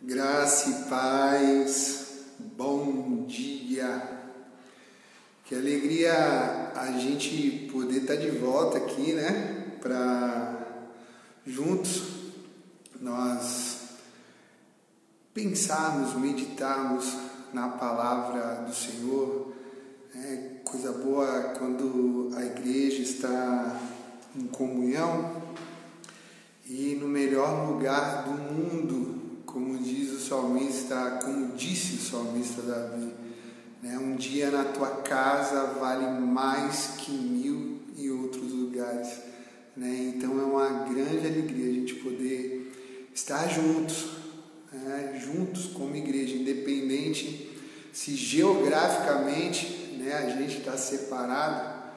Graça e paz, bom dia. Que alegria a gente poder estar de volta aqui, né? Para juntos nós pensarmos, meditarmos na palavra do Senhor. É coisa boa quando a igreja está em comunhão e no melhor lugar do mundo, como diz o salmista, como disse o salmista Davi, né? Um dia na tua casa vale mais que 1000 em outros lugares, né? Então é uma grande alegria a gente poder estar juntos, né? Juntos como igreja, independente se geograficamente, né, a gente está separado,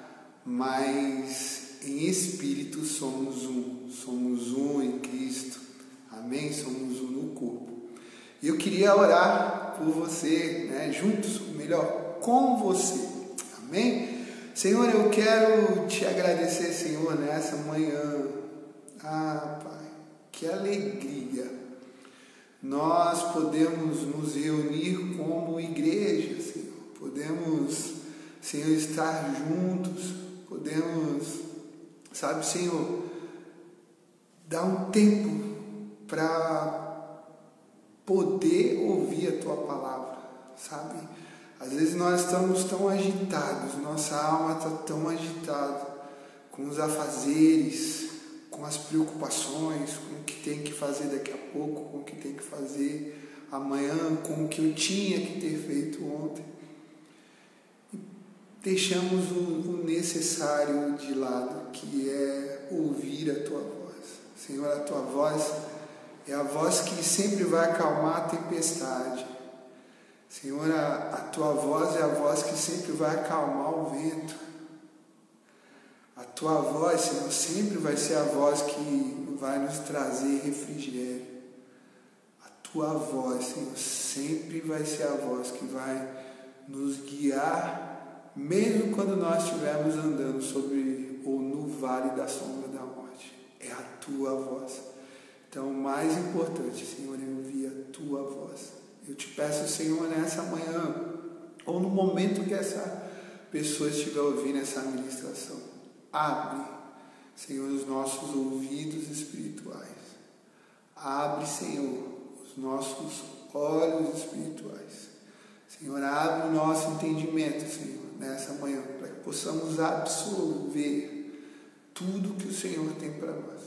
mas em espírito somos um em Cristo, amém? Somos um no corpo. E eu queria orar por você, né, juntos, ou melhor, com você, amém? Senhor, eu quero te agradecer, Senhor, nessa manhã. Pai, que alegria nós podemos nos reunir como igreja, Senhor. Podemos, Senhor, estar juntos, podemos, sabe, Senhor, dar um tempo para poder ouvir a Tua palavra, sabe? Às vezes nós estamos tão agitados, nossa alma está tão agitada com os afazeres, com as preocupações, com o que tem que fazer daqui a pouco, com o que tem que fazer amanhã, com o que eu tinha que ter feito ontem. E deixamos o necessário de lado, que é ouvir a Tua voz. Senhor, a Tua voz é a voz que sempre vai acalmar a tempestade. Senhor, a Tua voz é a voz que sempre vai acalmar o vento. A Tua voz, Senhor, sempre vai ser a voz que vai nos trazer refrigério. A Tua voz, Senhor, sempre vai ser a voz que vai nos guiar, mesmo quando nós estivermos andando sobre ou no vale da sombra da morte. É a Tua voz. Então, o mais importante, Senhor, é ouvir a Tua voz. Eu te peço, Senhor, nessa manhã, ou no momento que essa pessoa estiver ouvindo essa ministração, abre, Senhor, os nossos ouvidos espirituais. Abre, Senhor, os nossos olhos espirituais. Senhor, abre o nosso entendimento, Senhor, nessa manhã, para que possamos absorver tudo que o Senhor tem para nós.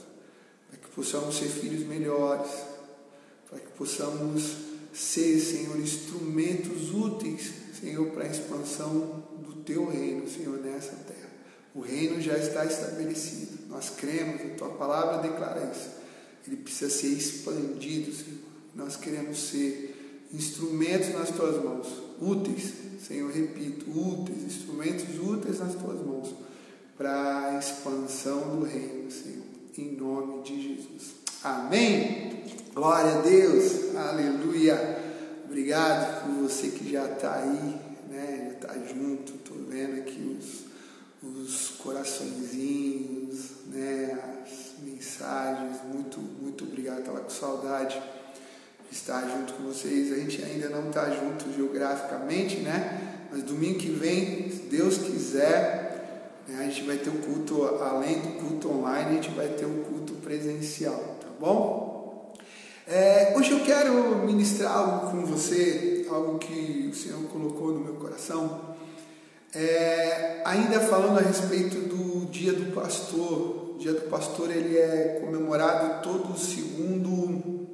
Para que possamos ser filhos melhores. Para que possamos ser, Senhor, instrumentos úteis, Senhor, para a expansão do Teu reino, Senhor, nessa terra. O reino já está estabelecido. Nós cremos, a Tua palavra declara isso. Ele precisa ser expandido, Senhor. Nós queremos ser instrumentos nas Tuas mãos. Úteis, Senhor, repito, úteis, instrumentos úteis nas Tuas mãos. Para a expansão do reino, Senhor. Em nome de Jesus. Amém? Glória a Deus. Aleluia. Obrigado por você que já está aí, né? Já está junto. Estou vendo aqui os coraçõezinhos, né, as mensagens, muito obrigado, estava com saudade de estar junto com vocês. A gente ainda não está junto geograficamente, né, mas domingo que vem, se Deus quiser, né, a gente vai ter o culto, além do culto online, a gente vai ter o culto presencial, tá bom? Hoje eu quero ministrar algo com você, algo que o Senhor colocou no meu coração. Ainda falando a respeito do Dia do Pastor. O Dia do Pastor, ele é comemorado todo segundo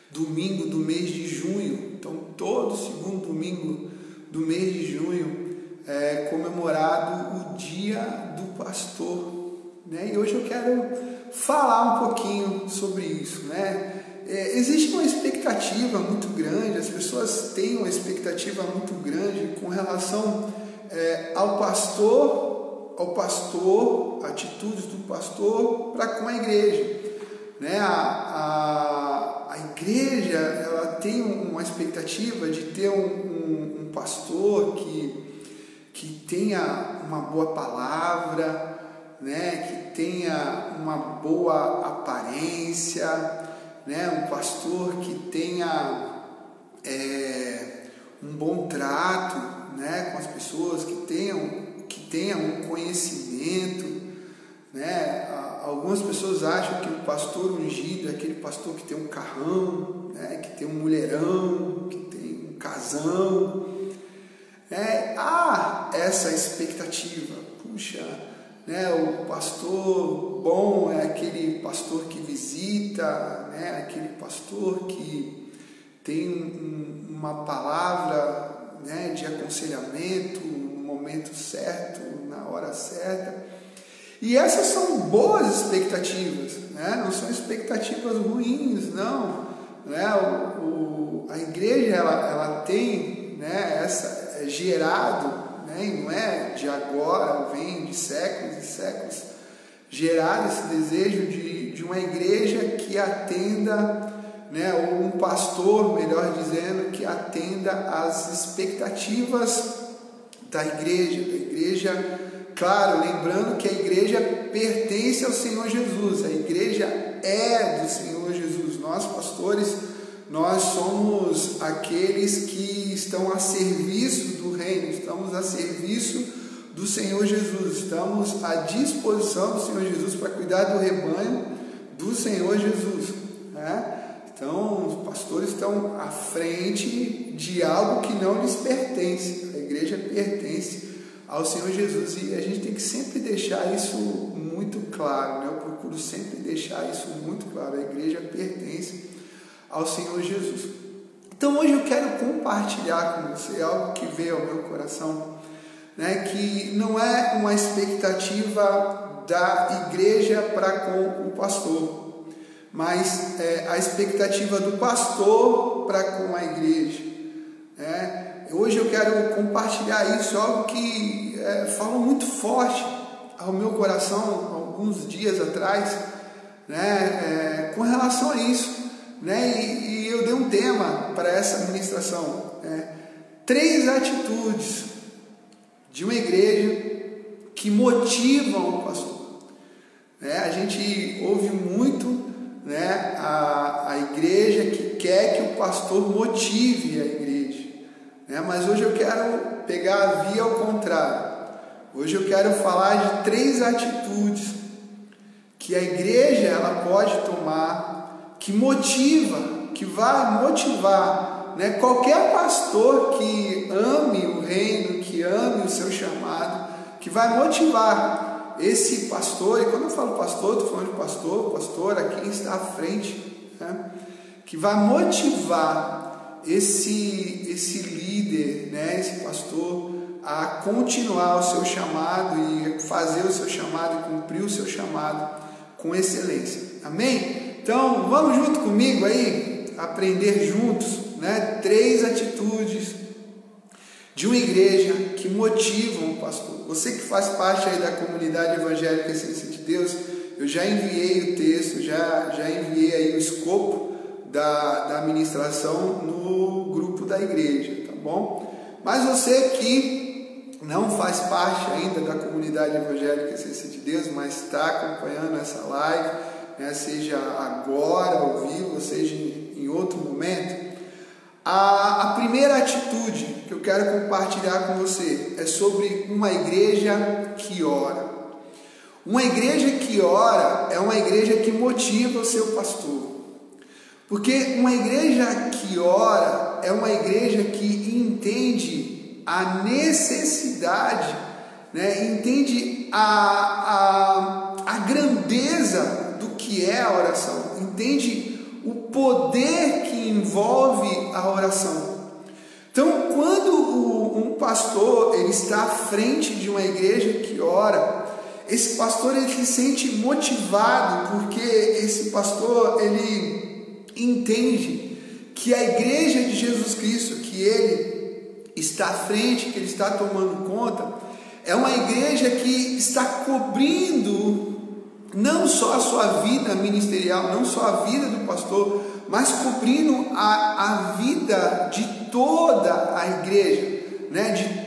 domingo do mês de junho. Então, todo segundo domingo do mês de junho é comemorado o Dia do Pastor, né? E hoje eu quero falar um pouquinho sobre isso, né? Existe uma expectativa muito grande, as pessoas têm uma expectativa muito grande com relação ao pastor, atitudes do pastor para com a igreja, né? A igreja, ela tem uma expectativa de ter um pastor que tenha uma boa palavra, né? Que tenha uma boa aparência, né, um pastor que tenha um bom trato, né, com as pessoas, que tenha um conhecimento, né? Algumas pessoas acham que o pastor ungido é aquele pastor que tem um carrão, né, que tem um mulherão, que tem um casão. Há essa expectativa. Puxa, né, o pastor bom é aquele pastor que visita, né, aquele pastor que tem uma palavra, né, de aconselhamento no momento certo, na hora certa. E essas são boas expectativas, né? Não são expectativas ruins, não. Né? A igreja ela tem, né, essa gerado, né, e não é de agora, vem de séculos e séculos, gerado esse desejo de uma igreja que atenda, né, ou um pastor, melhor dizendo, que atenda às expectativas da igreja, claro, lembrando que a igreja pertence ao Senhor Jesus, a igreja é do Senhor Jesus. Nós, pastores, nós somos aqueles que estão a serviço do reino, estamos a serviço do Senhor Jesus, estamos à disposição do Senhor Jesus para cuidar do rebanho do Senhor Jesus, né? Então, os pastores estão à frente de algo que não lhes pertence. A igreja pertence ao Senhor Jesus e a gente tem que sempre deixar isso muito claro, né? Eu procuro sempre deixar isso muito claro. A igreja pertence ao Senhor Jesus. Então, hoje eu quero compartilhar com você algo que veio ao meu coração, né? Que não é uma expectativa da igreja para com o pastor, mas a expectativa do pastor para com a igreja, né? Hoje eu quero compartilhar isso, algo que falou muito forte ao meu coração alguns dias atrás, né? Com relação a isso, né? E eu dei um tema para essa ministração, 3 atitudes de uma igreja que motivam o pastor, né? A gente ouve muito, né, a igreja que quer que o pastor motive a igreja, né? Mas hoje eu quero pegar a via ao contrário. Hoje eu quero falar de 3 atitudes que a igreja ela pode tomar, que motiva, que vai motivar, né, qualquer pastor que ame o reino, que ame o seu chamado, que vai motivar esse pastor. E quando eu falo pastor, estou falando de pastora, quem está à frente, né, que vai motivar esse líder, né, esse pastor a continuar o seu chamado e fazer o seu chamado e cumprir o seu chamado com excelência. Amém? Então, vamos junto comigo aí, aprender juntos, né, 3 atitudes de uma igreja que motivam o pastor. Você que faz parte aí da comunidade evangélica Essência de Deus, eu já enviei o texto, já enviei aí o escopo da ministração no grupo da igreja, tá bom? Mas você que não faz parte ainda da comunidade evangélica Essência de Deus, mas está acompanhando essa live, né, seja agora ao vivo, seja em outro momento, a primeira atitude que eu quero compartilhar com você é sobre uma igreja que ora. Uma igreja que ora é uma igreja que motiva o seu pastor. Porque uma igreja que ora é uma igreja que entende a necessidade, né? Entende a grandeza do que é a oração, entende o poder que envolve a oração. Então, quando um pastor ele está à frente de uma igreja que ora, esse pastor ele se sente motivado, porque esse pastor ele entende que a igreja de Jesus Cristo, que ele está à frente, que ele está tomando conta, é uma igreja que está cobrindo não só a sua vida ministerial, não só a vida do pastor, mas cobrindo a vida de toda a igreja, né? de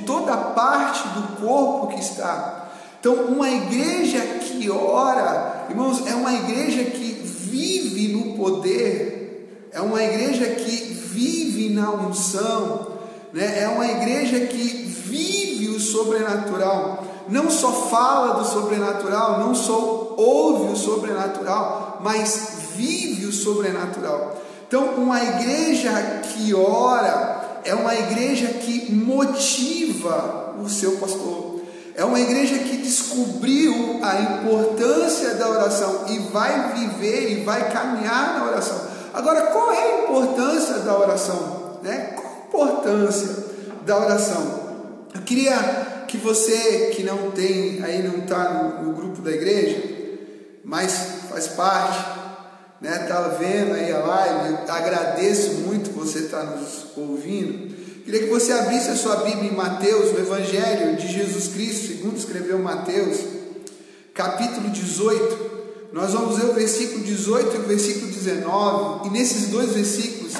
toda a parte do corpo que está. Então, uma igreja que ora, irmãos, é uma igreja que vive no poder, é uma igreja que vive na unção, né? É uma igreja que vive o sobrenatural, não só fala do sobrenatural, não só ouve o sobrenatural, mas vive o sobrenatural. Então, uma igreja que ora é uma igreja que motiva o seu pastor, é uma igreja que descobriu a importância da oração e vai viver e vai caminhar na oração. Agora, qual é a importância da oração, né? Qual a importância da oração? Eu queria que você que não tem, aí não está no grupo da igreja, mas faz parte, né? Está vendo aí a live, eu agradeço muito você estar nos ouvindo. Queria que você abrisse a sua Bíblia em Mateus, no Evangelho de Jesus Cristo, segundo escreveu Mateus, capítulo 18. Nós vamos ver o versículo 18 e o versículo 19, e nesses dois versículos,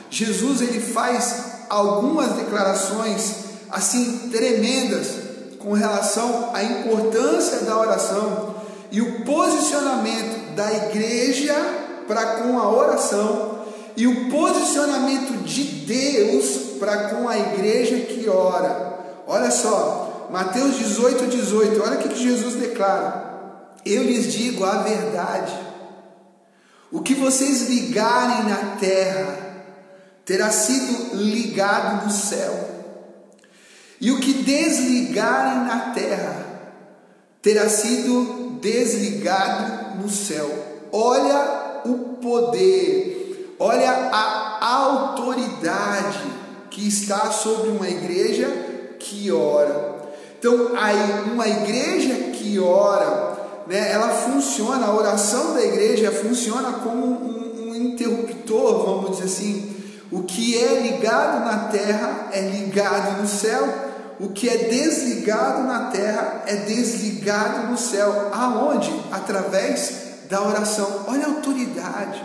Jesus ele faz algumas declarações assim tremendas com relação à importância da oração e o posicionamento da igreja para com a oração e o posicionamento de Deus para com a igreja que ora. Olha só, Mateus 18, olha o que Jesus declara: eu lhes digo a verdade, o que vocês ligarem na terra terá sido ligado no céu, e o que desligarem na terra terá sido desligado no céu. Olha o poder, olha a autoridade que está sobre uma igreja que ora. Então, aí, uma igreja que ora, né, ela funciona, a oração da igreja funciona como um interruptor, vamos dizer assim. O que é ligado na terra é ligado no céu, o que é desligado na terra é desligado no céu. Aonde? Através da oração. Olha a autoridade.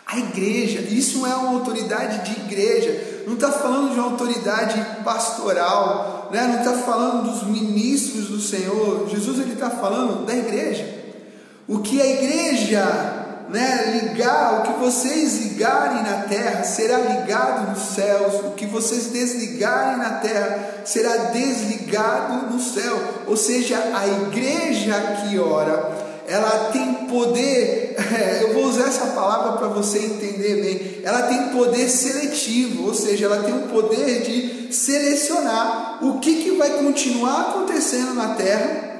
A igreja, isso é uma autoridade de igreja, não está falando de uma autoridade pastoral, né? Não está falando dos ministros do Senhor. Jesus ele está falando da igreja. O que a igreja, né, ligar, o que vocês ligarem na terra será ligado nos céus, o que vocês desligarem na terra será desligado no céu. Ou seja, a igreja que ora, ela tem poder, eu vou usar essa palavra para você entender bem, ela tem poder seletivo, ou seja, ela tem o poder de selecionar o que vai continuar acontecendo na terra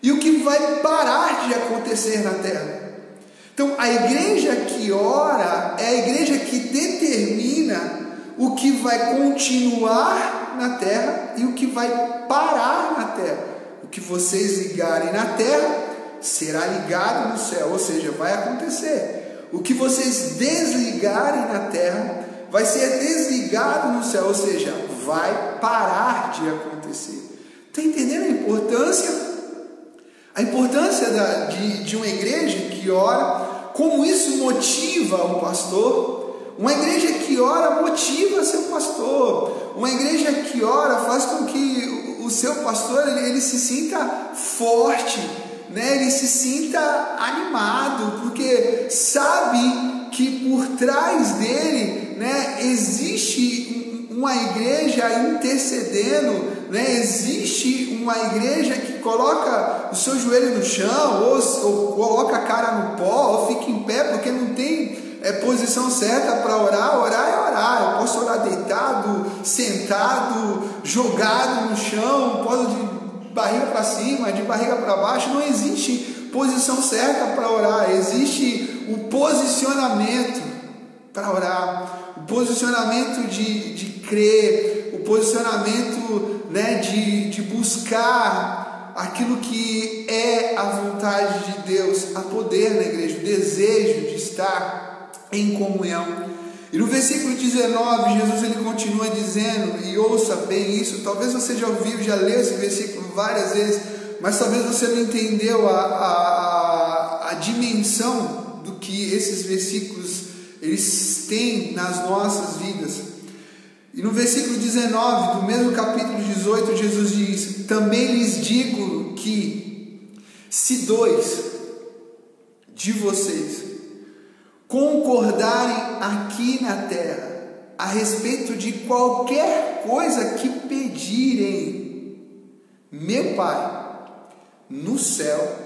e o que vai parar de acontecer na terra. Então, a igreja que ora é a igreja que determina o que vai continuar na terra e o que vai parar na terra. O que vocês ligarem na terra será ligado no céu, ou seja, vai acontecer. O que vocês desligarem na terra vai ser desligado no céu, ou seja, vai parar de acontecer. Está entendendo a importância? A importância de uma igreja que ora, como isso motiva o pastor. Uma igreja que ora motiva seu pastor. Uma igreja que ora faz com que o seu pastor ele se sinta forte, né? Ele se sinta animado, porque sabe que por trás dele, né, existe uma igreja intercedendo, né? Existe uma igreja que coloca o seu joelho no chão, ou coloca a cara no pó, ou fica em pé, porque não tem posição certa para orar. Orar é orar. Eu posso orar deitado, sentado, jogado no chão, posso de barriga para cima, de barriga para baixo. Não existe posição certa para orar. Existe o posicionamento para orar, o posicionamento de crer, o posicionamento, né, de buscar aquilo que é a vontade de Deus. Há poder na igreja, o desejo de estar em comunhão. E no versículo 19, Jesus ele continua dizendo, e ouça bem isso, talvez você já ouviu, já leu esse versículo várias vezes, mas talvez você não entendeu a dimensão do que esses versículos eles têm nas nossas vidas. E no versículo 19 do mesmo capítulo 18, Jesus diz: também lhes digo que se dois de vocês concordarem aqui na terra a respeito de qualquer coisa que pedirem, meu Pai no céu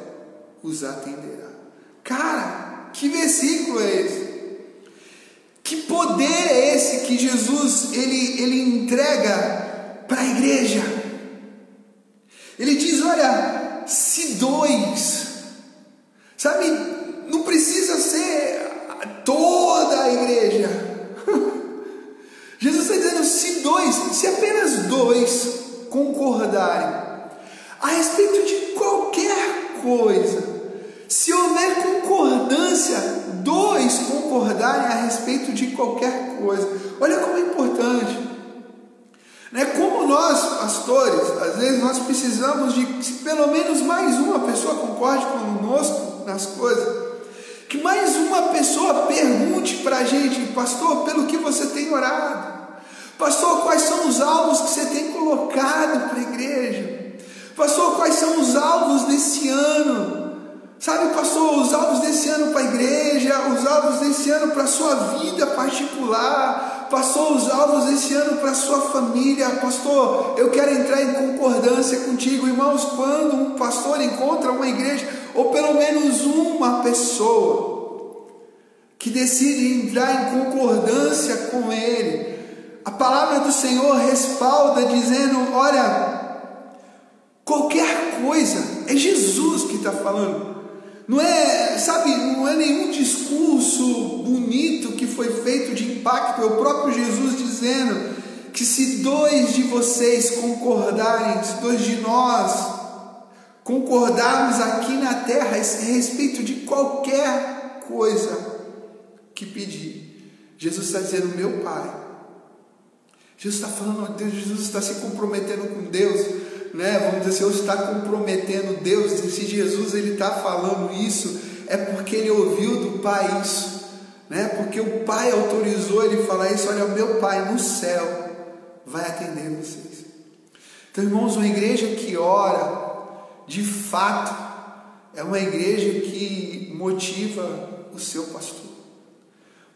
os atenderá. Cara, que versículo é esse? Que poder é esse que Jesus ele entrega para a igreja? Ele diz, olha, se dois, sabe, não precisa ser toda a igreja. Jesus está dizendo, se apenas dois concordarem a respeito de qualquer coisa, se houver concordância, dois concordarem a respeito de qualquer coisa, olha como é importante, né? Como nós, pastores, às vezes nós precisamos de que pelo menos mais uma pessoa concorde conosco nas coisas, que mais uma pessoa pergunte para a gente, pastor, pelo que você tem orado, pastor, quais são os alvos que você tem colocado para a igreja, pastor, quais são os alvos desse ano, sabe, pastor, os alvos desse ano para a igreja, os alvos desse ano para a sua vida particular, pastor, os alvos desse ano para a sua família, pastor, eu quero entrar em concordância contigo. Irmãos, quando um pastor encontra uma igreja, ou pelo menos uma pessoa que decide entrar em concordância com ele, a palavra do Senhor respalda dizendo, olha, qualquer coisa, é Jesus que está falando, não é, sabe, não é nenhum discurso bonito que foi feito de impacto, é o próprio Jesus dizendo que se dois de vocês concordarem, se dois de nós concordarmos aqui na terra a respeito de qualquer coisa que pedir, Jesus está dizendo, meu Pai, Jesus está falando, Jesus está se comprometendo com Deus, né? Vamos dizer assim, ou está comprometendo Deus. E se Jesus ele está falando isso, é porque ele ouviu do Pai isso, né? Porque o Pai autorizou ele falar isso. Olha, meu Pai no céu vai atender vocês. Então, irmãos, uma igreja que ora, de fato, é uma igreja que motiva o seu pastor,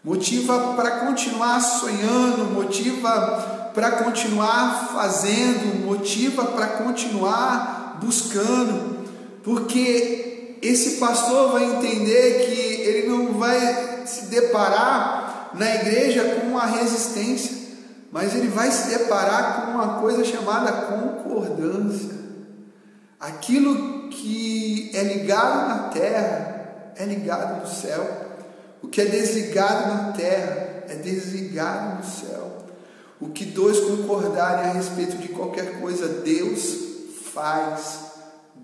motiva para continuar sonhando, motiva para continuar fazendo, motiva para continuar buscando, porque esse pastor vai entender que ele não vai se deparar na igreja com uma resistência, mas ele vai se deparar com uma coisa chamada concordância. Aquilo que é ligado na terra é ligado no céu, o que é desligado na terra é desligado no céu. O que dois concordarem a respeito de qualquer coisa, Deus faz.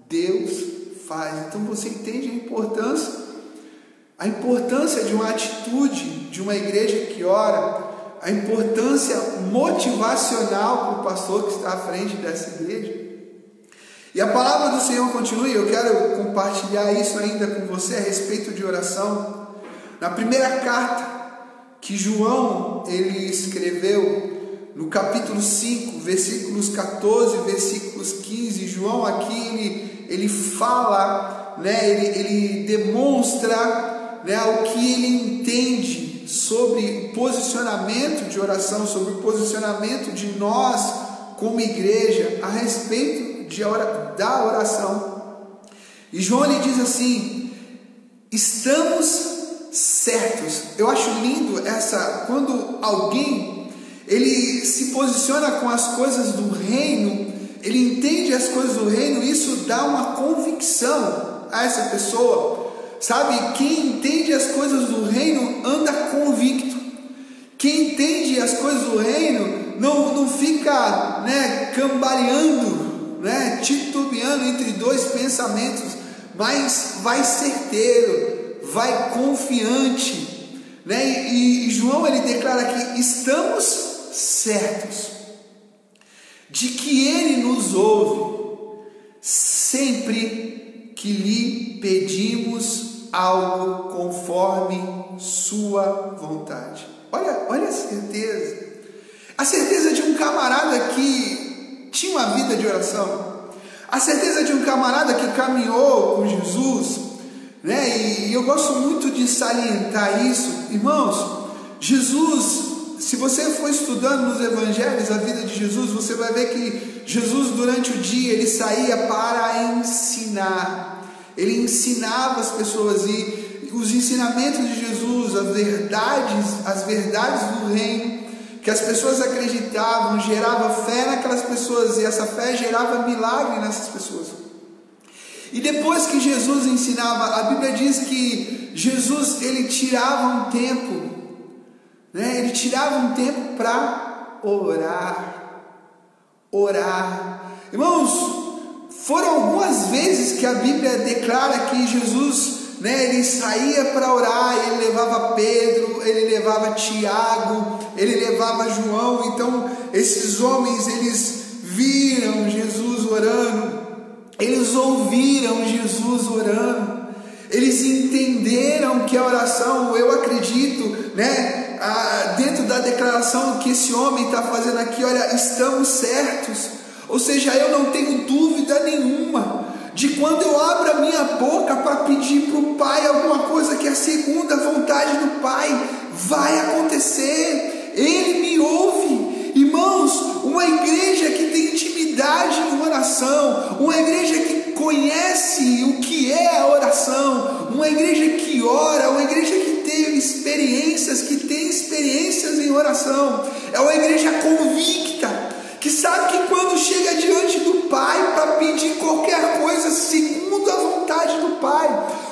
Deus faz. Então você entende a importância de uma atitude de uma igreja que ora, a importância motivacional para o pastor que está à frente dessa igreja. E a palavra do Senhor continua, e eu quero compartilhar isso ainda com você a respeito de oração. Na primeira carta que João ele escreveu, no capítulo 5, versículos 14, versículos 15, João aqui ele fala, né, ele demonstra, né, o que ele entende sobre o posicionamento de oração, sobre o posicionamento de nós como igreja a respeito da oração. E João ele diz assim, estamos certos. Eu acho lindo quando alguém ele se posiciona com as coisas do reino, ele entende as coisas do reino, isso dá uma convicção a essa pessoa, sabe? Quem entende as coisas do reino anda convicto. Quem entende as coisas do reino não fica, né, cambaleando, né, titubeando entre dois pensamentos, mas vai certeiro, vai confiante, né? E João ele declara que estamos certos de que ele nos ouve sempre que lhe pedimos algo conforme sua vontade. Olha a certeza de um camarada que tinha uma vida de oração, a certeza de um camarada que caminhou com Jesus, né? E eu gosto muito de salientar isso. Irmãos, Jesus, se você for estudando nos evangelhos a vida de Jesus, você vai ver que Jesus durante o dia ele saía para ensinar. Ele ensinava as pessoas, e os ensinamentos de Jesus, as verdades do reino, que as pessoas acreditavam, gerava fé naquelas pessoas, e essa fé gerava milagre nessas pessoas. E depois que Jesus ensinava, a Bíblia diz que Jesus ele tirava um tempo, né? Ele tirava um tempo para orar. Irmãos, foram algumas vezes que a Bíblia declara que Jesus, né, ele saía para orar, ele levava Pedro, ele levava Tiago, ele levava João. Então esses homens, eles viram Jesus orando, eles ouviram Jesus orando, eles entenderam que a oração, eu acredito, né, dentro da declaração que esse homem está fazendo aqui, olha, estamos certos. Ou seja, eu não tenho dúvida nenhuma de quando eu abro a minha boca para pedir para o Pai alguma coisa que é segundo a vontade do Pai, vai acontecer. Ele me ouve. Irmãos, uma igreja que tem intimidade em oração, uma igreja que conhece o que é a oração, uma igreja que ora, uma igreja que tem experiências em oração, é uma igreja convicta, que sabe que quando chega diante do Pai para pedir qualquer coisa segundo a vontade do Pai,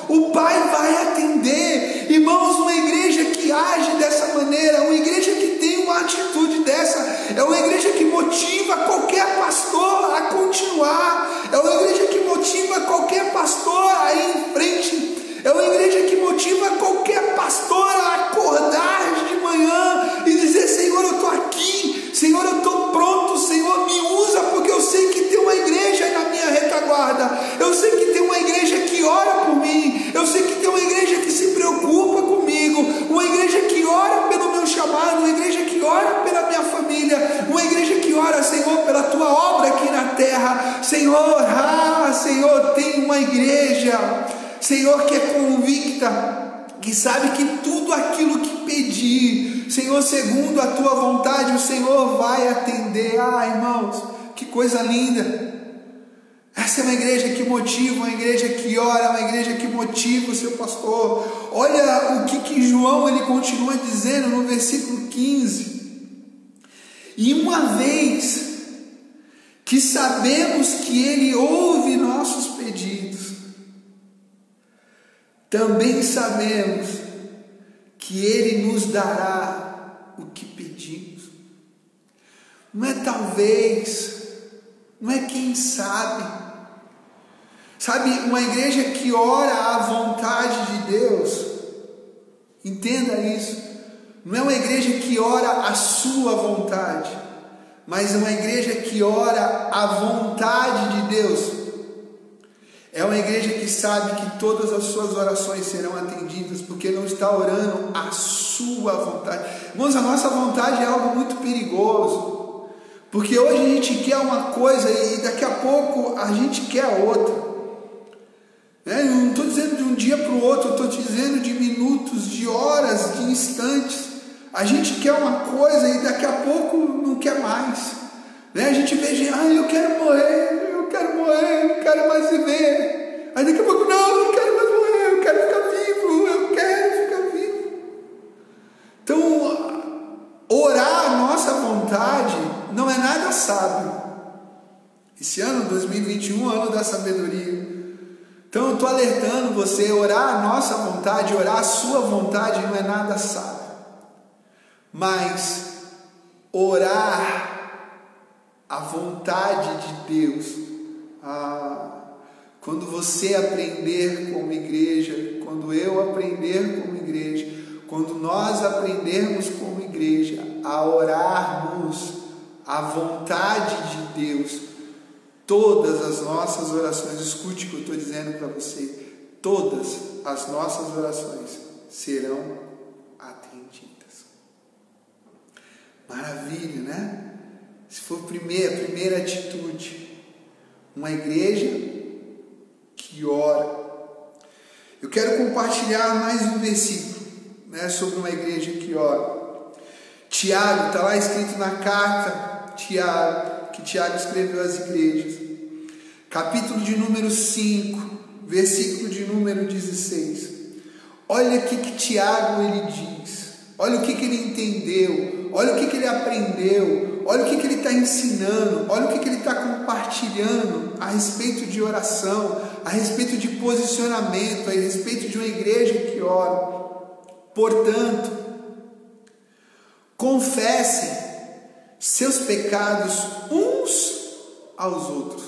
o Pai vai atender. Irmãos, uma igreja que age dessa maneira, uma igreja que tem uma atitude dessa, é uma igreja que motiva qualquer pastor a continuar, é uma igreja que motiva qualquer pastor a ir em frente, é uma igreja que motiva qualquer pastor a acordar de manhã e dizer: Senhor, eu estou aqui, Senhor, eu estou pronto, Senhor, me usa, porque eu sei que tem uma igreja na minha retaguarda, eu sei que tem uma igreja que ora por mim, eu sei que tem uma igreja que se preocupa comigo, uma igreja que ora pelo meu chamado, uma igreja que ora pela minha família, uma igreja que ora, Senhor, pela tua obra aqui na terra. Senhor, Senhor, tem uma igreja, Senhor, que é convicta, que sabe que tudo aquilo que pedir, Senhor, segundo a tua vontade, o Senhor vai atender. Irmãos, que coisa linda. Essa é uma igreja que motiva, uma igreja que ora, uma igreja que motiva o seu pastor. Olha o que João ele continua dizendo no versículo 15. E uma vez que sabemos que ele ouve nossos pedidos, também sabemos que ele nos dará o que pedimos. Não é talvez, não é quem sabe. Sabe, uma igreja que ora à vontade de Deus, entenda isso, não é uma igreja que ora à sua vontade, mas é uma igreja que ora à vontade de Deus. É uma igreja que sabe que todas as suas orações serão atendidas, porque não está orando à sua vontade. Irmãos, a nossa vontade é algo muito perigoso, porque hoje a gente quer uma coisa e daqui a pouco a gente quer outra. Eu não estou dizendo de um dia para o outro, eu estou dizendo de minutos, de horas, de instantes. A gente quer uma coisa e daqui a pouco não quer mais. A gente vê gente, eu quero morrer, não quero mais viver. Aí daqui a pouco, não quero mais morrer, eu quero ficar vivo. Então, orar a nossa vontade não é nada sábio. Esse ano, 2021, ano da sabedoria. Então eu estou alertando você, orar a nossa vontade, orar a sua vontade não é nada sábio. Mas orar a vontade de Deus, quando você aprender como igreja, quando eu aprender como igreja, quando nós aprendermos como igreja a orarmos a vontade de Deus, todas as nossas orações, escute o que eu estou dizendo para você, todas as nossas orações serão atendidas. Maravilha, né? Se for a primeira atitude, uma igreja que ora. Eu quero compartilhar mais um versículo, né, sobre uma igreja que ora. Tiago, está lá escrito na carta que Tiago escreveu às igrejas. Capítulo de número 5, versículo de número 16. Olha o que Tiago ele diz. Olha o que ele entendeu. Olha o que ele aprendeu. Olha o que ele está ensinando. Olha o que ele está compartilhando a respeito de oração, a respeito de posicionamento, a respeito de uma igreja que ora. Portanto, confessem seus pecados uns aos outros.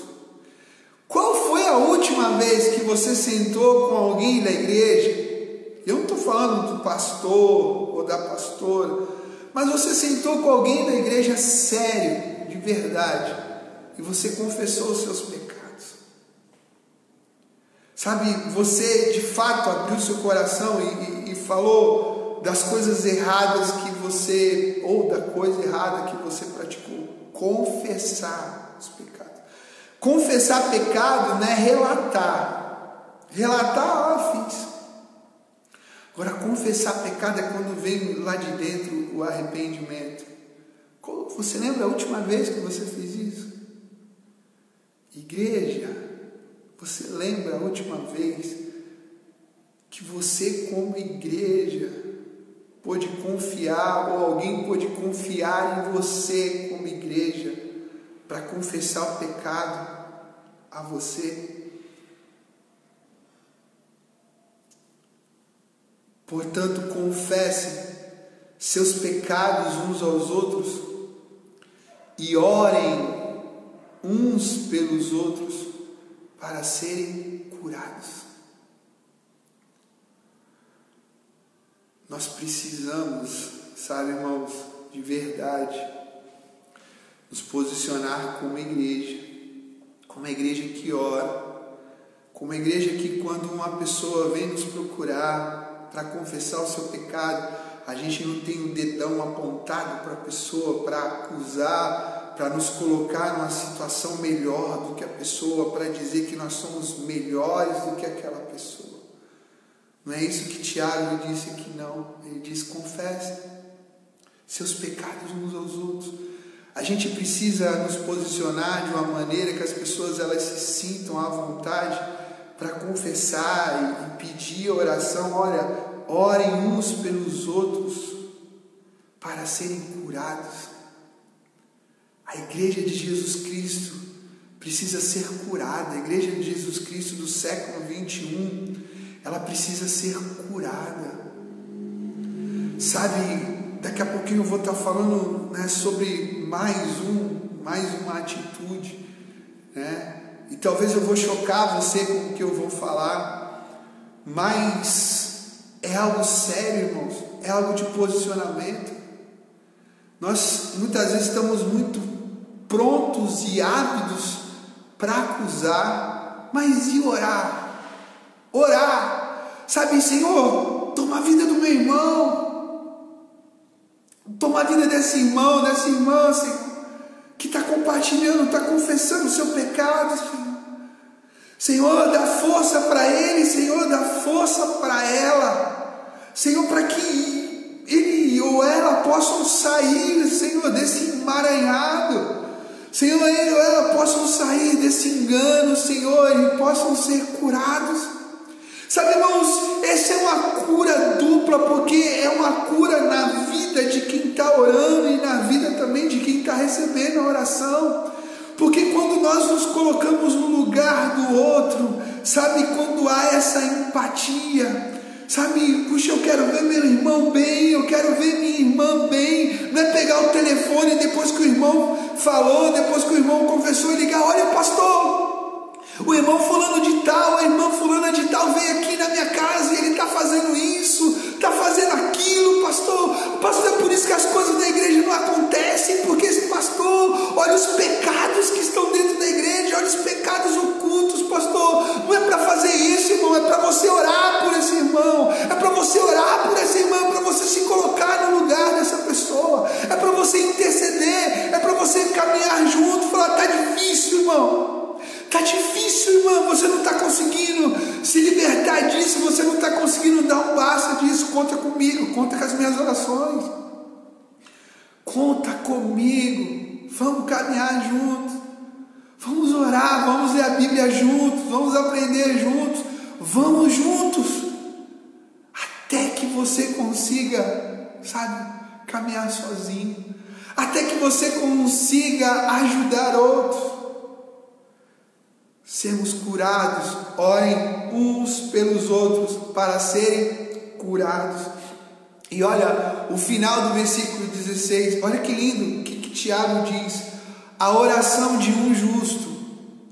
Qual foi a última vez que você sentou com alguém da igreja? Eu não estou falando do pastor ou da pastora, mas você sentou com alguém da igreja sério, de verdade, e você confessou os seus pecados. Sabe, você de fato abriu seu coração e falou das coisas erradas que você, ou da coisa errada que você praticou. Confessar os pecados. Confessar pecado não é relatar. Relatar, fiz. Agora, confessar pecado é quando vem lá de dentro o arrependimento. Você lembra a última vez que você fez isso? Igreja, você lembra a última vez que você, como igreja, pôde confiar, ou alguém pôde confiar em você, como igreja, para confessar o pecado a você? Portanto, confessem seus pecados uns aos outros e orem uns pelos outros para serem curados. Nós precisamos, sabe, irmãos, de verdade, nos posicionar como uma igreja que ora, como uma igreja que quando uma pessoa vem nos procurar para confessar o seu pecado, a gente não tem o dedão apontado para a pessoa, para acusar, para nos colocar numa situação melhor do que a pessoa, para dizer que nós somos melhores do que aquela pessoa. Não é isso que Tiago disse aqui, não. Ele diz: confesse seus pecados uns aos outros. A gente precisa nos posicionar de uma maneira que as pessoas elas se sintam à vontade para confessar e pedir oração. Olha, orem uns pelos outros para serem curados. A igreja de Jesus Cristo precisa ser curada. A igreja de Jesus Cristo do século 21, ela precisa ser curada. Sabe, daqui a pouquinho eu vou estar falando, né, sobre mais uma atitude, né? E talvez eu vou chocar você com o que eu vou falar, mas é algo sério, irmãos, é algo de posicionamento. Nós muitas vezes estamos muito prontos e ávidos para acusar, mas e orar? Orar, sabe, Senhor, toma a vida do meu irmão, toma a vida desse irmão, dessa irmã, Senhor, que está compartilhando, está confessando o seu pecado, Senhor, dá força para ele, Senhor, dá força para ela, Senhor, para que ele ou ela possam sair, Senhor, desse emaranhado, Senhor, ele ou ela possam sair desse engano, Senhor, e possam ser curados. Sabe, irmãos, essa é uma cura dupla, porque é uma cura na vida de quem está orando e na vida também de quem está recebendo a oração. Porque quando nós nos colocamos no lugar do outro, sabe, quando há essa empatia, sabe, puxa, eu quero ver meu irmão bem, eu quero ver minha irmã bem, não é pegar o telefone depois que o irmão falou, depois que o irmão confessou e ligar: olha, pastor, o irmão fulano de tal, a irmã fulana de tal veio aqui na minha casa e ele está fazendo isso, está fazendo aquilo, pastor, é por isso que as coisas da igreja não acontecem, porque esse pastor, olha os pecados que estão dentro da igreja, olha os pecados ocultos, pastor. Não é para fazer isso, irmão, é para você orar por esse irmão, é para você orar por essa irmã, é para você se colocar no lugar dessa pessoa, é para você interceder, é para você caminhar junto, falar: está difícil, irmão. Está difícil, irmão, você não está conseguindo se libertar disso, você conta com as minhas orações. Conta comigo. Vamos caminhar juntos. Vamos orar, vamos ler a Bíblia juntos, vamos aprender juntos. Vamos juntos. Até que você consiga, caminhar sozinho. Até que você consiga ajudar outros. Sermos curados, orem uns pelos outros para serem curados. E olha o final do versículo 16, olha que lindo, o que Tiago diz: a oração de um justo.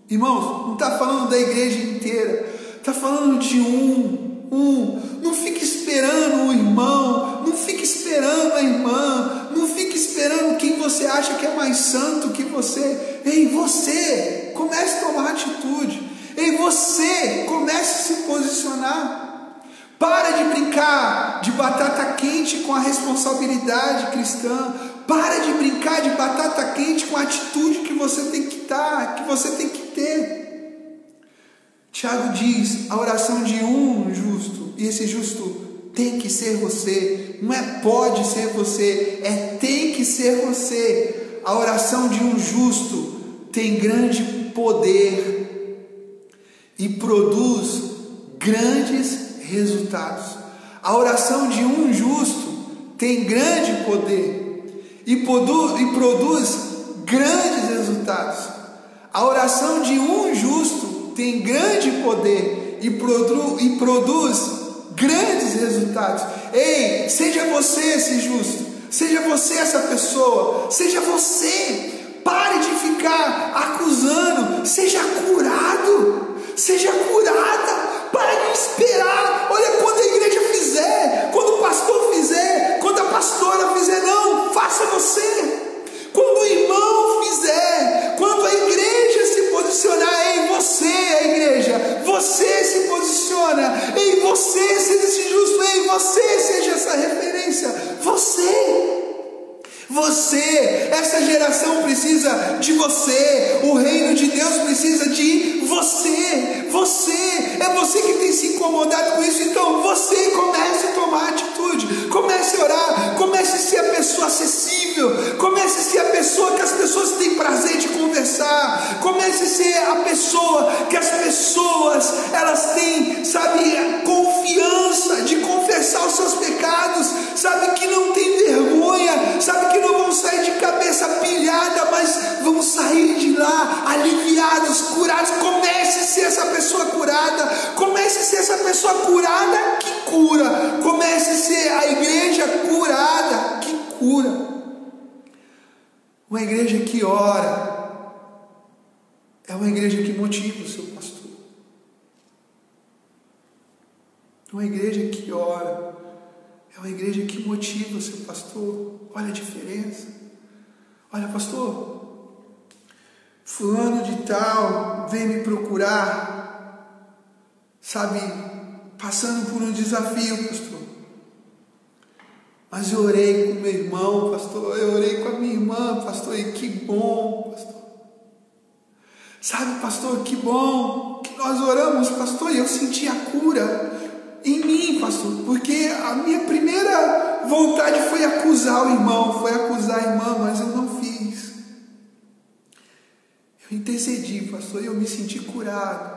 Irmãos, não está falando da igreja inteira, está falando de um. Não fique esperando o irmão, não fique esperando a irmã, não fique esperando quem você acha que é mais santo que você. Ei, você, comece a tomar atitude. Ei, você, comece a se posicionar. Para de brincar de batata quente com a responsabilidade cristã. Para de brincar de batata quente com a atitude que você tem que dar, que você tem que ter. Tiago diz, a oração de um justo, e esse justo tem que ser você, não é pode ser você, é tem que ser você. A oração de um justo tem grande poder e produz grandes resultados. A oração de um justo tem grande poder e produz grandes resultados. A oração de um justo tem grande poder e produz grandes resultados. Ei, seja você esse justo, seja você essa pessoa, seja você. Pare de ficar acusando, seja curado, seja curada. Pare de esperar. Olha, quando a igreja fizer, quando o pastor fizer, quando a pastora fizer, não, faça você. Quando o irmão fizer, quando a igreja se posicionar, ei, você, a igreja, você se posiciona, ei, você seja esse justo, ei, você seja essa referência, você, essa geração precisa de você, o reino de Deus precisa de você, é você que tem se incomodado com isso. Então você comece a tomar atitude, comece a orar, comece a ser a pessoa acessível, comece a ser a pessoa que as pessoas têm prazer de conversar, comece a ser a pessoa que as pessoas, elas têm, confiança de confessar os seus pecados, que não tem vergonha, que não vão sair de cabeça pilhada, mas vão sair de lá aliviados, curados. Comece a ser essa pessoa curada, comece a ser essa pessoa curada que cura, comece a ser a igreja curada que cura. Uma igreja que ora é uma igreja que motiva o seu pastor. Uma igreja que ora é uma igreja que motiva o seu pastor. Olha a diferença. Olha, pastor, fulano de tal veio me procurar, passando por um desafio, pastor. Mas eu orei com meu irmão, pastor, eu orei com a minha irmã, pastor, e que bom, pastor. Pastor, que bom que nós oramos, pastor, e eu senti a cura em mim, pastor, porque a minha primeira vontade foi acusar o irmão, foi acusar a irmã, mas eu não fiz. Eu intercedi, pastor, e eu me senti curado,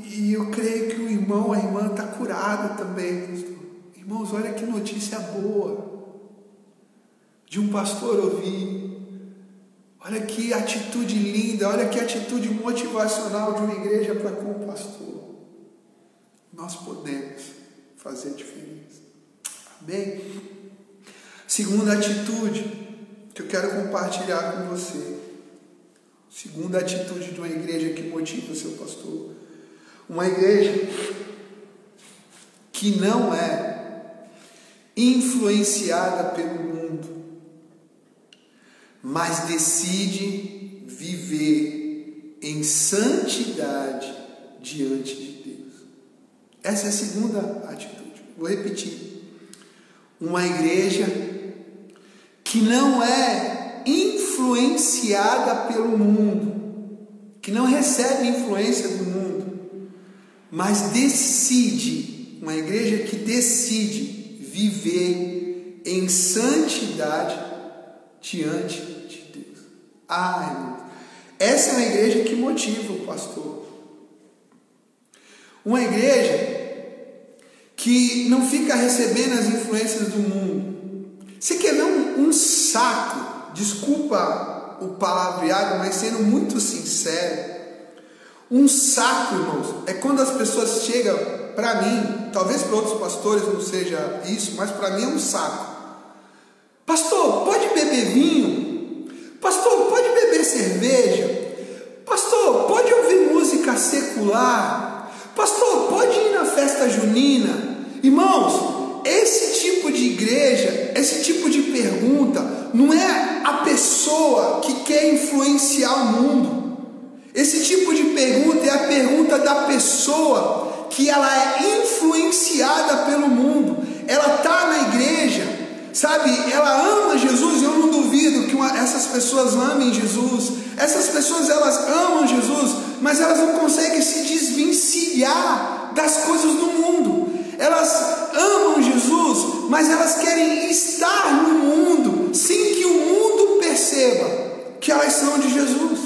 e eu creio que o irmão, a irmã está curada também, pastor. Irmãos, olha que notícia boa de um pastor ouvir. Olha que atitude linda, olha que atitude motivacional de uma igreja para com o pastor. Nós podemos fazer diferença. Amém? Segunda atitude que eu quero compartilhar com você. Segunda atitude de uma igreja que motiva o seu pastor. Uma igreja que não é influenciada pelo mundo, mas decide viver em santidade diante de Deus. Essa é a segunda atitude. Vou repetir. Uma igreja que não é influenciada pelo mundo, que não recebe influência do mundo, mas decide uma igreja que decide viver em santidade diante de Deus. Irmão, essa é uma igreja que motiva o pastor. Uma igreja que não fica recebendo as influências do mundo. Você quer ver um saco? Desculpa o palavreado, mas sendo muito sincero, um saco, irmãos, é quando as pessoas chegam para mim, talvez para outros pastores não seja isso, mas para mim é um saco. Pastor, pode beber vinho? Pastor, pode beber cerveja? Pastor, pode ouvir música secular? Pastor, pode ir na festa junina? Irmãos, esse tipo de igreja, esse tipo de pergunta, não é a pessoa que quer influenciar o mundo. Esse tipo de pergunta é a pergunta da pessoa que ela é influenciada pelo mundo. Ela está na igreja, sabe? Ela ama Jesus. Eu não duvido que essas pessoas amem Jesus. Essas pessoas, elas amam Jesus, mas elas não conseguem se desvencilhar das coisas do mundo. Elas amam Jesus, mas elas querem estar no mundo sem que o mundo perceba que elas são de Jesus.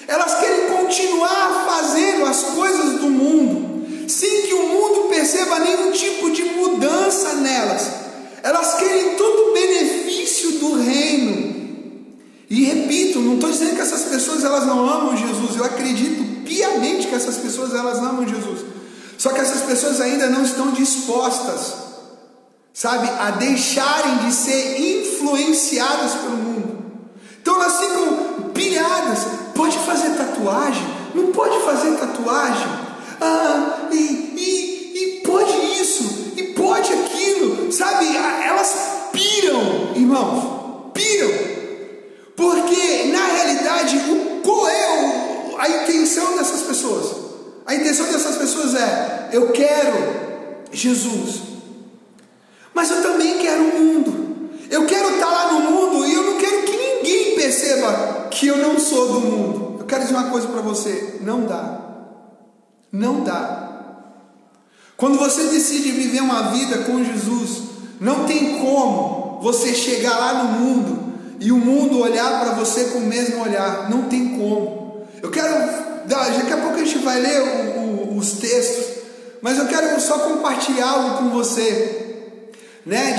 Elas querem continuar fazendo as coisas do mundo sem que o mundo perceba nenhum tipo de mudança nelas. Elas querem todo o benefício do reino. E repito, não estou dizendo que essas pessoas elas não amam Jesus. Eu acredito piamente que essas pessoas elas amam Jesus. Só que essas pessoas ainda não estão dispostas, sabe, a deixarem de ser influenciadas pelo mundo. Então elas ficam pilhadas. Pode fazer tatuagem? Não pode fazer tatuagem? E pode isso, e pode aquilo, sabe? Elas piram, irmãos, piram. Porque na realidade, qual é a intenção dessas pessoas? A intenção dessas pessoas é: eu quero Jesus, mas eu também quero o mundo. Eu quero estar lá no mundo e eu não quero que ninguém perceba que eu não sou do mundo. Eu quero dizer uma coisa para você: não dá. Não dá. Quando você decide viver uma vida com Jesus, não tem como você chegar lá no mundo e o mundo olhar para você com o mesmo olhar. Não tem como. Eu quero... Daqui a pouco a gente vai ler os textos, mas eu quero só compartilhar algo com você, né?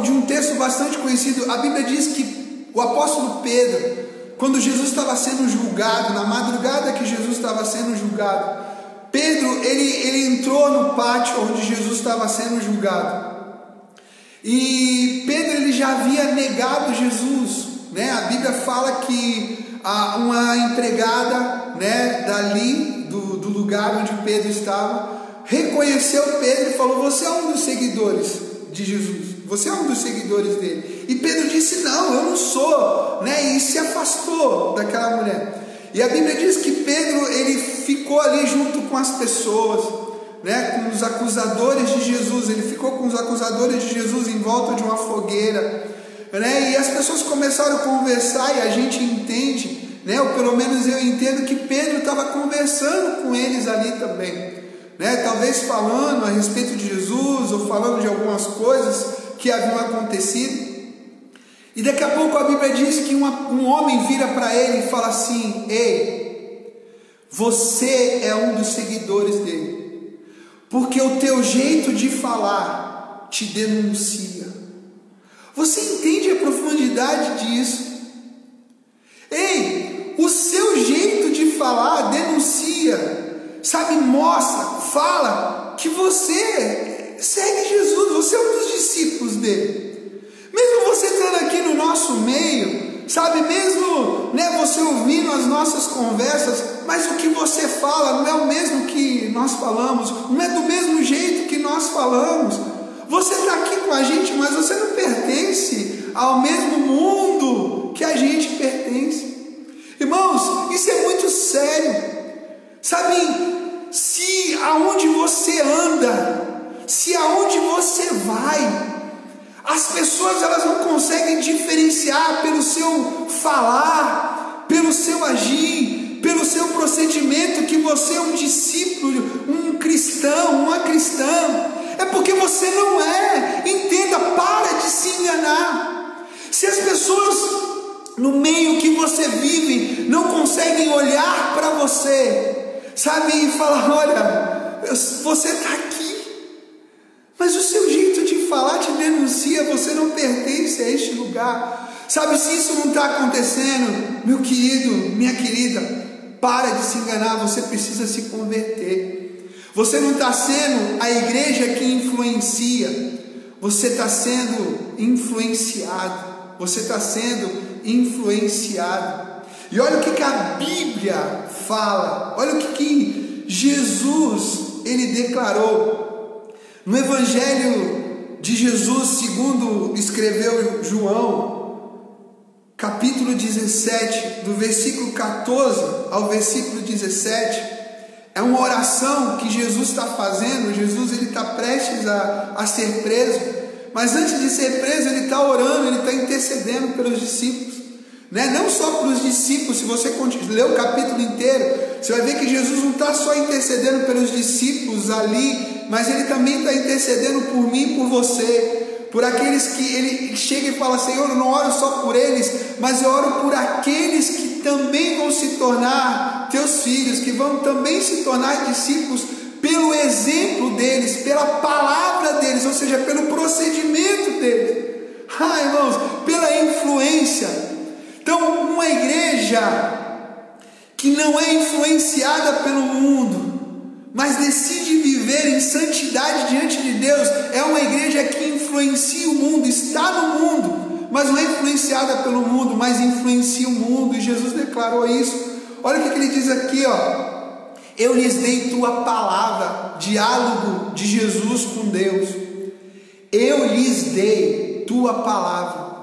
De um texto bastante conhecido. A Bíblia diz que o apóstolo Pedro, quando Jesus estava sendo julgado, na madrugada que Jesus estava sendo julgado, Pedro, ele entrou no pátio onde Jesus estava sendo julgado. E Pedro, ele já havia negado Jesus, né? A Bíblia fala que uma empregada, né, dali do lugar onde Pedro estava, reconheceu Pedro e falou: você é um dos seguidores de Jesus, você é um dos seguidores dele. E Pedro disse: não, eu não sou, né? E se afastou daquela mulher. E a Bíblia diz que Pedro, ele ficou ali junto com as pessoas, né, com os acusadores de Jesus. Ele ficou com os acusadores de Jesus em volta de uma fogueira, né? E as pessoas começaram a conversar, e a gente entende, né, ou pelo menos eu entendo, que Pedro estava conversando com eles ali também, né? Talvez falando a respeito de Jesus, ou falando de algumas coisas que haviam acontecido. E daqui a pouco a Bíblia diz que um homem vira para ele e fala assim: ei, você é um dos seguidores dele, porque o teu jeito de falar te denuncia. Você entende a profundidade disso? Ei, o seu jeito de falar denuncia, sabe, mostra, fala que você segue Jesus, você é um dos discípulos dele. Mesmo você estando aqui no nosso meio, sabe, mesmo, né, você ouvindo as nossas conversas, mas o que você fala não é o mesmo que nós falamos, não é do mesmo jeito que nós falamos. Você está aqui com a gente, mas você não pertence ao mesmo mundo que a gente pertence. Irmãos, isso é muito sério. Sabe, se aonde você anda, se aonde você vai, as pessoas elas não conseguem diferenciar pelo seu falar, pelo seu agir, pelo seu procedimento, que você é um discípulo, um cristão, uma cristã. É porque você não é. Entenda, para de se enganar. Se as pessoas no meio que você vive não conseguem olhar para você, sabe, e falar: olha, você está aqui, mas o seu jeito de falar te denuncia, você não pertence a este lugar. Sabe, se isso não está acontecendo, meu querido, minha querida, para de se enganar, você precisa se converter. Você não está sendo a igreja que influencia, você está sendo influenciado. Você está sendo influenciado. E olha o que a Bíblia fala, olha o que Jesus ele declarou no Evangelho de Jesus segundo escreveu João, capítulo 17, do versículo 14 ao versículo 17. É uma oração que Jesus está fazendo. Jesus ele está prestes a ser preso, mas antes de ser preso ele está orando, ele está intercedendo pelos discípulos, né? Não só pelos discípulos. Se você ler o capítulo inteiro, você vai ver que Jesus não está só intercedendo pelos discípulos ali, mas ele também está intercedendo por mim e por você, por aqueles que ele chega e fala: Senhor, eu não oro só por eles, mas eu oro por aqueles que também vão se tornar teus filhos, que vão também se tornar discípulos pelo exemplo deles, pela palavra deles, ou seja, pelo procedimento deles. Irmãos, pela influência. Então, uma igreja que não é influenciada pelo mundo, mas decide viver em santidade diante de Deus, é uma igreja que influencia o mundo, está no mundo, mas não é influenciada pelo mundo, mas influencia o mundo. E Jesus declarou isso. Olha o que ele diz aqui, ó: eu lhes dei tua palavra, diálogo de Jesus com Deus. Eu lhes dei tua palavra,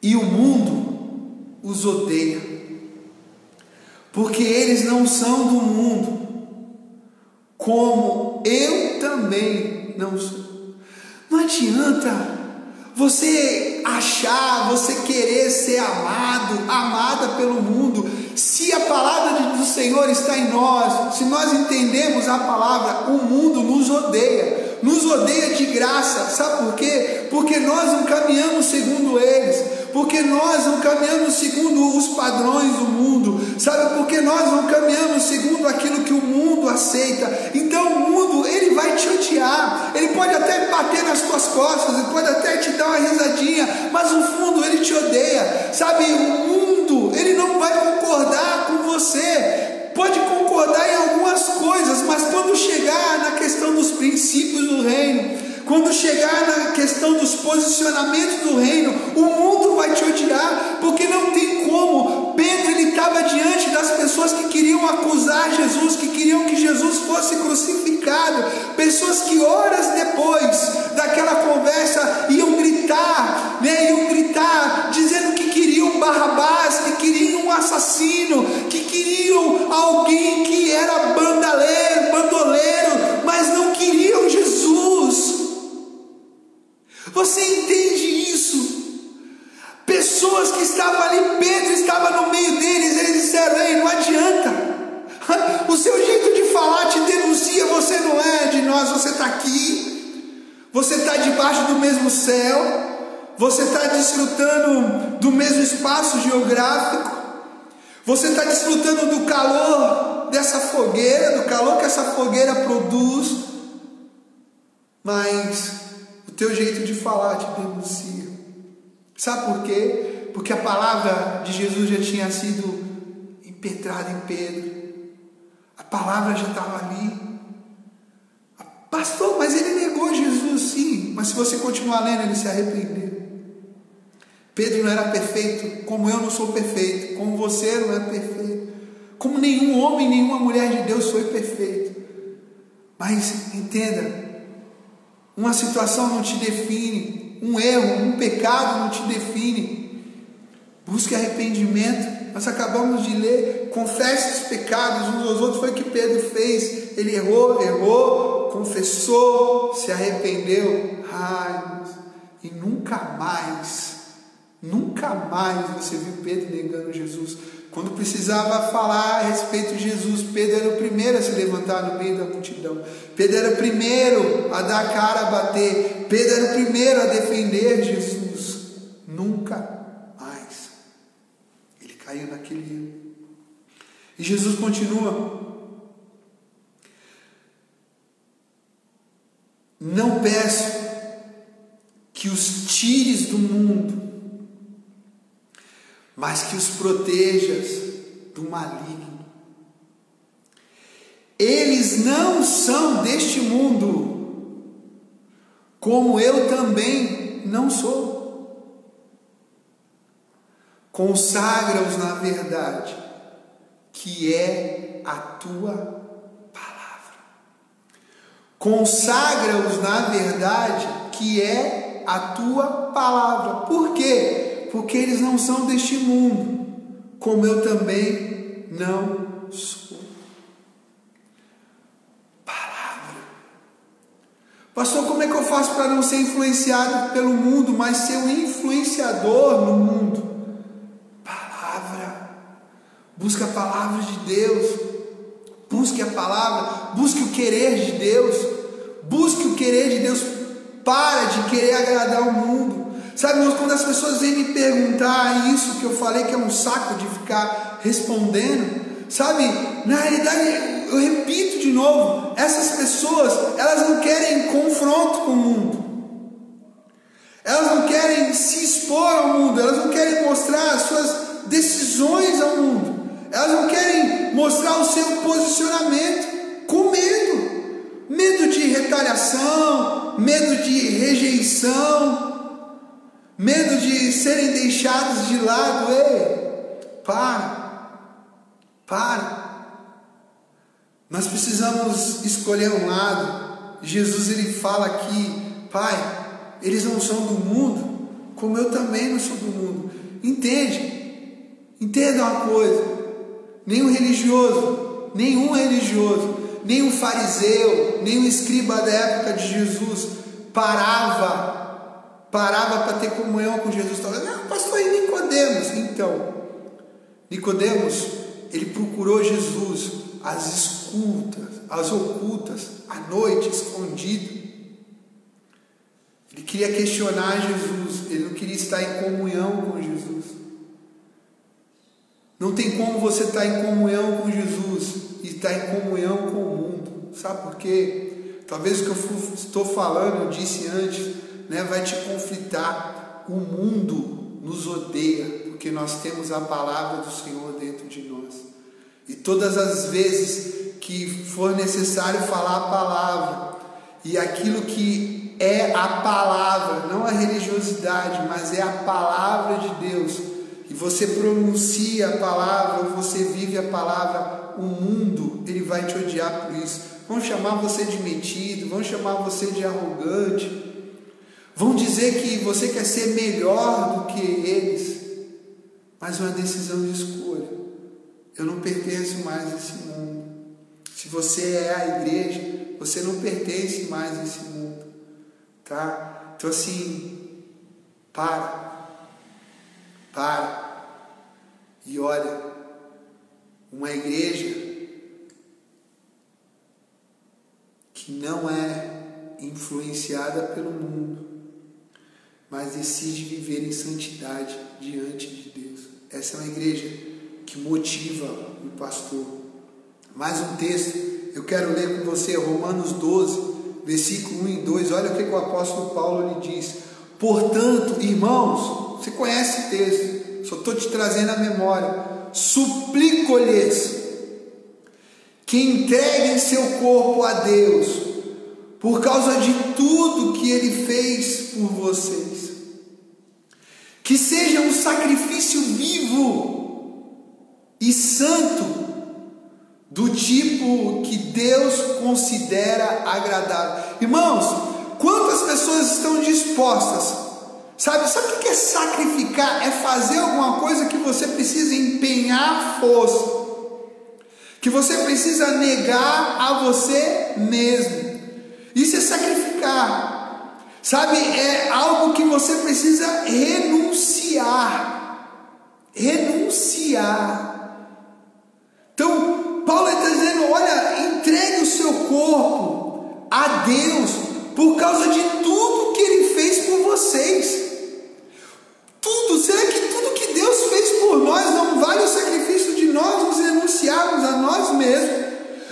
e o mundo os odeia, porque eles não são do mundo, como eu também não sou. Não adianta você achar, você querer ser amado, amada pelo mundo, se a palavra do Senhor está em nós, se nós entendemos a palavra, o mundo nos odeia de graça. Sabe por quê? Porque nós não caminhamos segundo eles, porque nós não caminhamos segundo os padrões do mundo, sabe? Porque nós não caminhamos segundo aquilo que o mundo aceita. Então o mundo, ele vai te odiar, ele pode até bater nas tuas costas, ele pode até te dar uma risadinha, mas no fundo ele te odeia, sabe? O mundo, ele não vai concordar com você, pode concordar em algumas coisas, mas quando chegar na questão dos princípios do reino, quando chegar na questão dos posicionamentos do reino, o mundo vai te odiar, porque não tem como. Pedro, ele estava diante das pessoas que queriam acusar Jesus, que queriam que Jesus fosse crucificado, pessoas que horas depois daquela conversa iam gritar, dizendo que queriam Barrabás, que queriam um assassino, que queriam alguém que era bandoleiro, mas não queriam Jesus. Você entende isso? Pessoas que estavam ali, Pedro estava no meio deles, eles disseram: ei, não adianta, o seu jeito de falar te denuncia, você não é de nós, você está aqui, você está debaixo do mesmo céu, você está desfrutando do mesmo espaço geográfico, você está desfrutando do calor dessa fogueira, do calor que essa fogueira produz, mas o teu jeito de falar te denuncia. Sabe por quê? Porque a palavra de Jesus já tinha sido impetrada em Pedro. A palavra já estava ali. Pastor, mas ele negou Jesus. Sim, mas se você continuar lendo, ele se arrependeu. Pedro não era perfeito, como eu não sou perfeito, como você não é perfeito, como nenhum homem, nenhuma mulher de Deus foi perfeito. Mas entenda, uma situação não te define, um erro, um pecado não te define. Busque arrependimento. Nós acabamos de ler: confesse os pecados uns aos outros. Foi o que Pedro fez. Ele errou, confessou, se arrependeu. E nunca mais você viu Pedro negando Jesus. Quando precisava falar a respeito de Jesus, Pedro era o primeiro a se levantar no meio da multidão. Pedro era o primeiro a dar a cara a bater. Pedro era o primeiro a defender Jesus. Nunca mais. Ele caiu naquele erro. E Jesus continua: não peço que os tires do mundo, mas que os protejas do maligno. Eles não são deste mundo, como eu também não sou. Consagra-os na verdade, que é a tua palavra. Consagra-os na verdade, que é a tua palavra. Por quê? Porque eles não são deste mundo, como eu também não sou. Palavra. Pastor, como é que eu faço para não ser influenciado pelo mundo, mas ser um influenciador no mundo? Palavra. Busca a palavra de Deus. Busque a palavra. Busque o querer de Deus. Busque o querer de Deus. Para de querer agradar o mundo. Sabe, irmãos, quando as pessoas vêm me perguntar isso que eu falei que é um saco de ficar respondendo, sabe, na realidade, eu repito de novo, essas pessoas, elas não querem confronto com o mundo. Elas não querem se expor ao mundo, elas não querem mostrar as suas decisões ao mundo. Elas não querem mostrar o seu posicionamento com medo. Medo de retaliação, medo de rejeição, medo de serem deixados de lado. Ei, para. Nós precisamos escolher um lado. Jesus, ele fala aqui: Pai, eles não são do mundo, como eu também não sou do mundo. Entenda uma coisa: nenhum religioso, nenhum fariseu, nenhum escriba da época de Jesus parava para ter comunhão com Jesus. Não, pastor, e Nicodemos? Então, Nicodemos, ele procurou Jesus às ocultas, à noite, escondido. Ele queria questionar Jesus, ele não queria estar em comunhão com Jesus. Não tem como você estar em comunhão com Jesus e estar em comunhão com o mundo. Sabe por quê? Talvez o que eu estou falando, eu disse antes, vai te conflitar. O mundo nos odeia, porque nós temos a palavra do Senhor dentro de nós. E todas as vezes que for necessário falar a palavra, e aquilo que é a palavra, não a religiosidade, mas é a palavra de Deus, e você pronuncia a palavra, ou você vive a palavra, o mundo, ele vai te odiar por isso. Vão chamar você de metido, vão chamar você de arrogante, vão dizer que você quer ser melhor do que eles, mas é uma decisão de escolha. Eu não pertenço mais a esse mundo. Se você é a igreja, você não pertence mais a esse mundo, tá? Então assim, para e olha, uma igreja que não é influenciada pelo mundo, mas decide viver em santidade diante de Deus. Essa é uma igreja que motiva o pastor. Mais um texto, eu quero ler com você, Romanos 12, versículo 1 e 2, olha o que o apóstolo Paulo lhe diz. Portanto, irmãos, você conhece o texto, só estou te trazendo a memória, suplico-lhes que entreguem seu corpo a Deus, por causa de tudo que Ele fez por vocês, que seja um sacrifício vivo e santo, do tipo que Deus considera agradável. Irmãos, quantas pessoas estão dispostas? Sabe o que é sacrificar? É fazer alguma coisa que você precisa empenhar força, que você precisa negar a você mesmo. Isso é sacrificar. Sabe, é algo que você precisa renunciar. a Deus por causa de tudo que Ele fez por vocês. Tudo, será que tudo que Deus fez por nós não vale o sacrifício de nós nos renunciarmos a nós mesmos?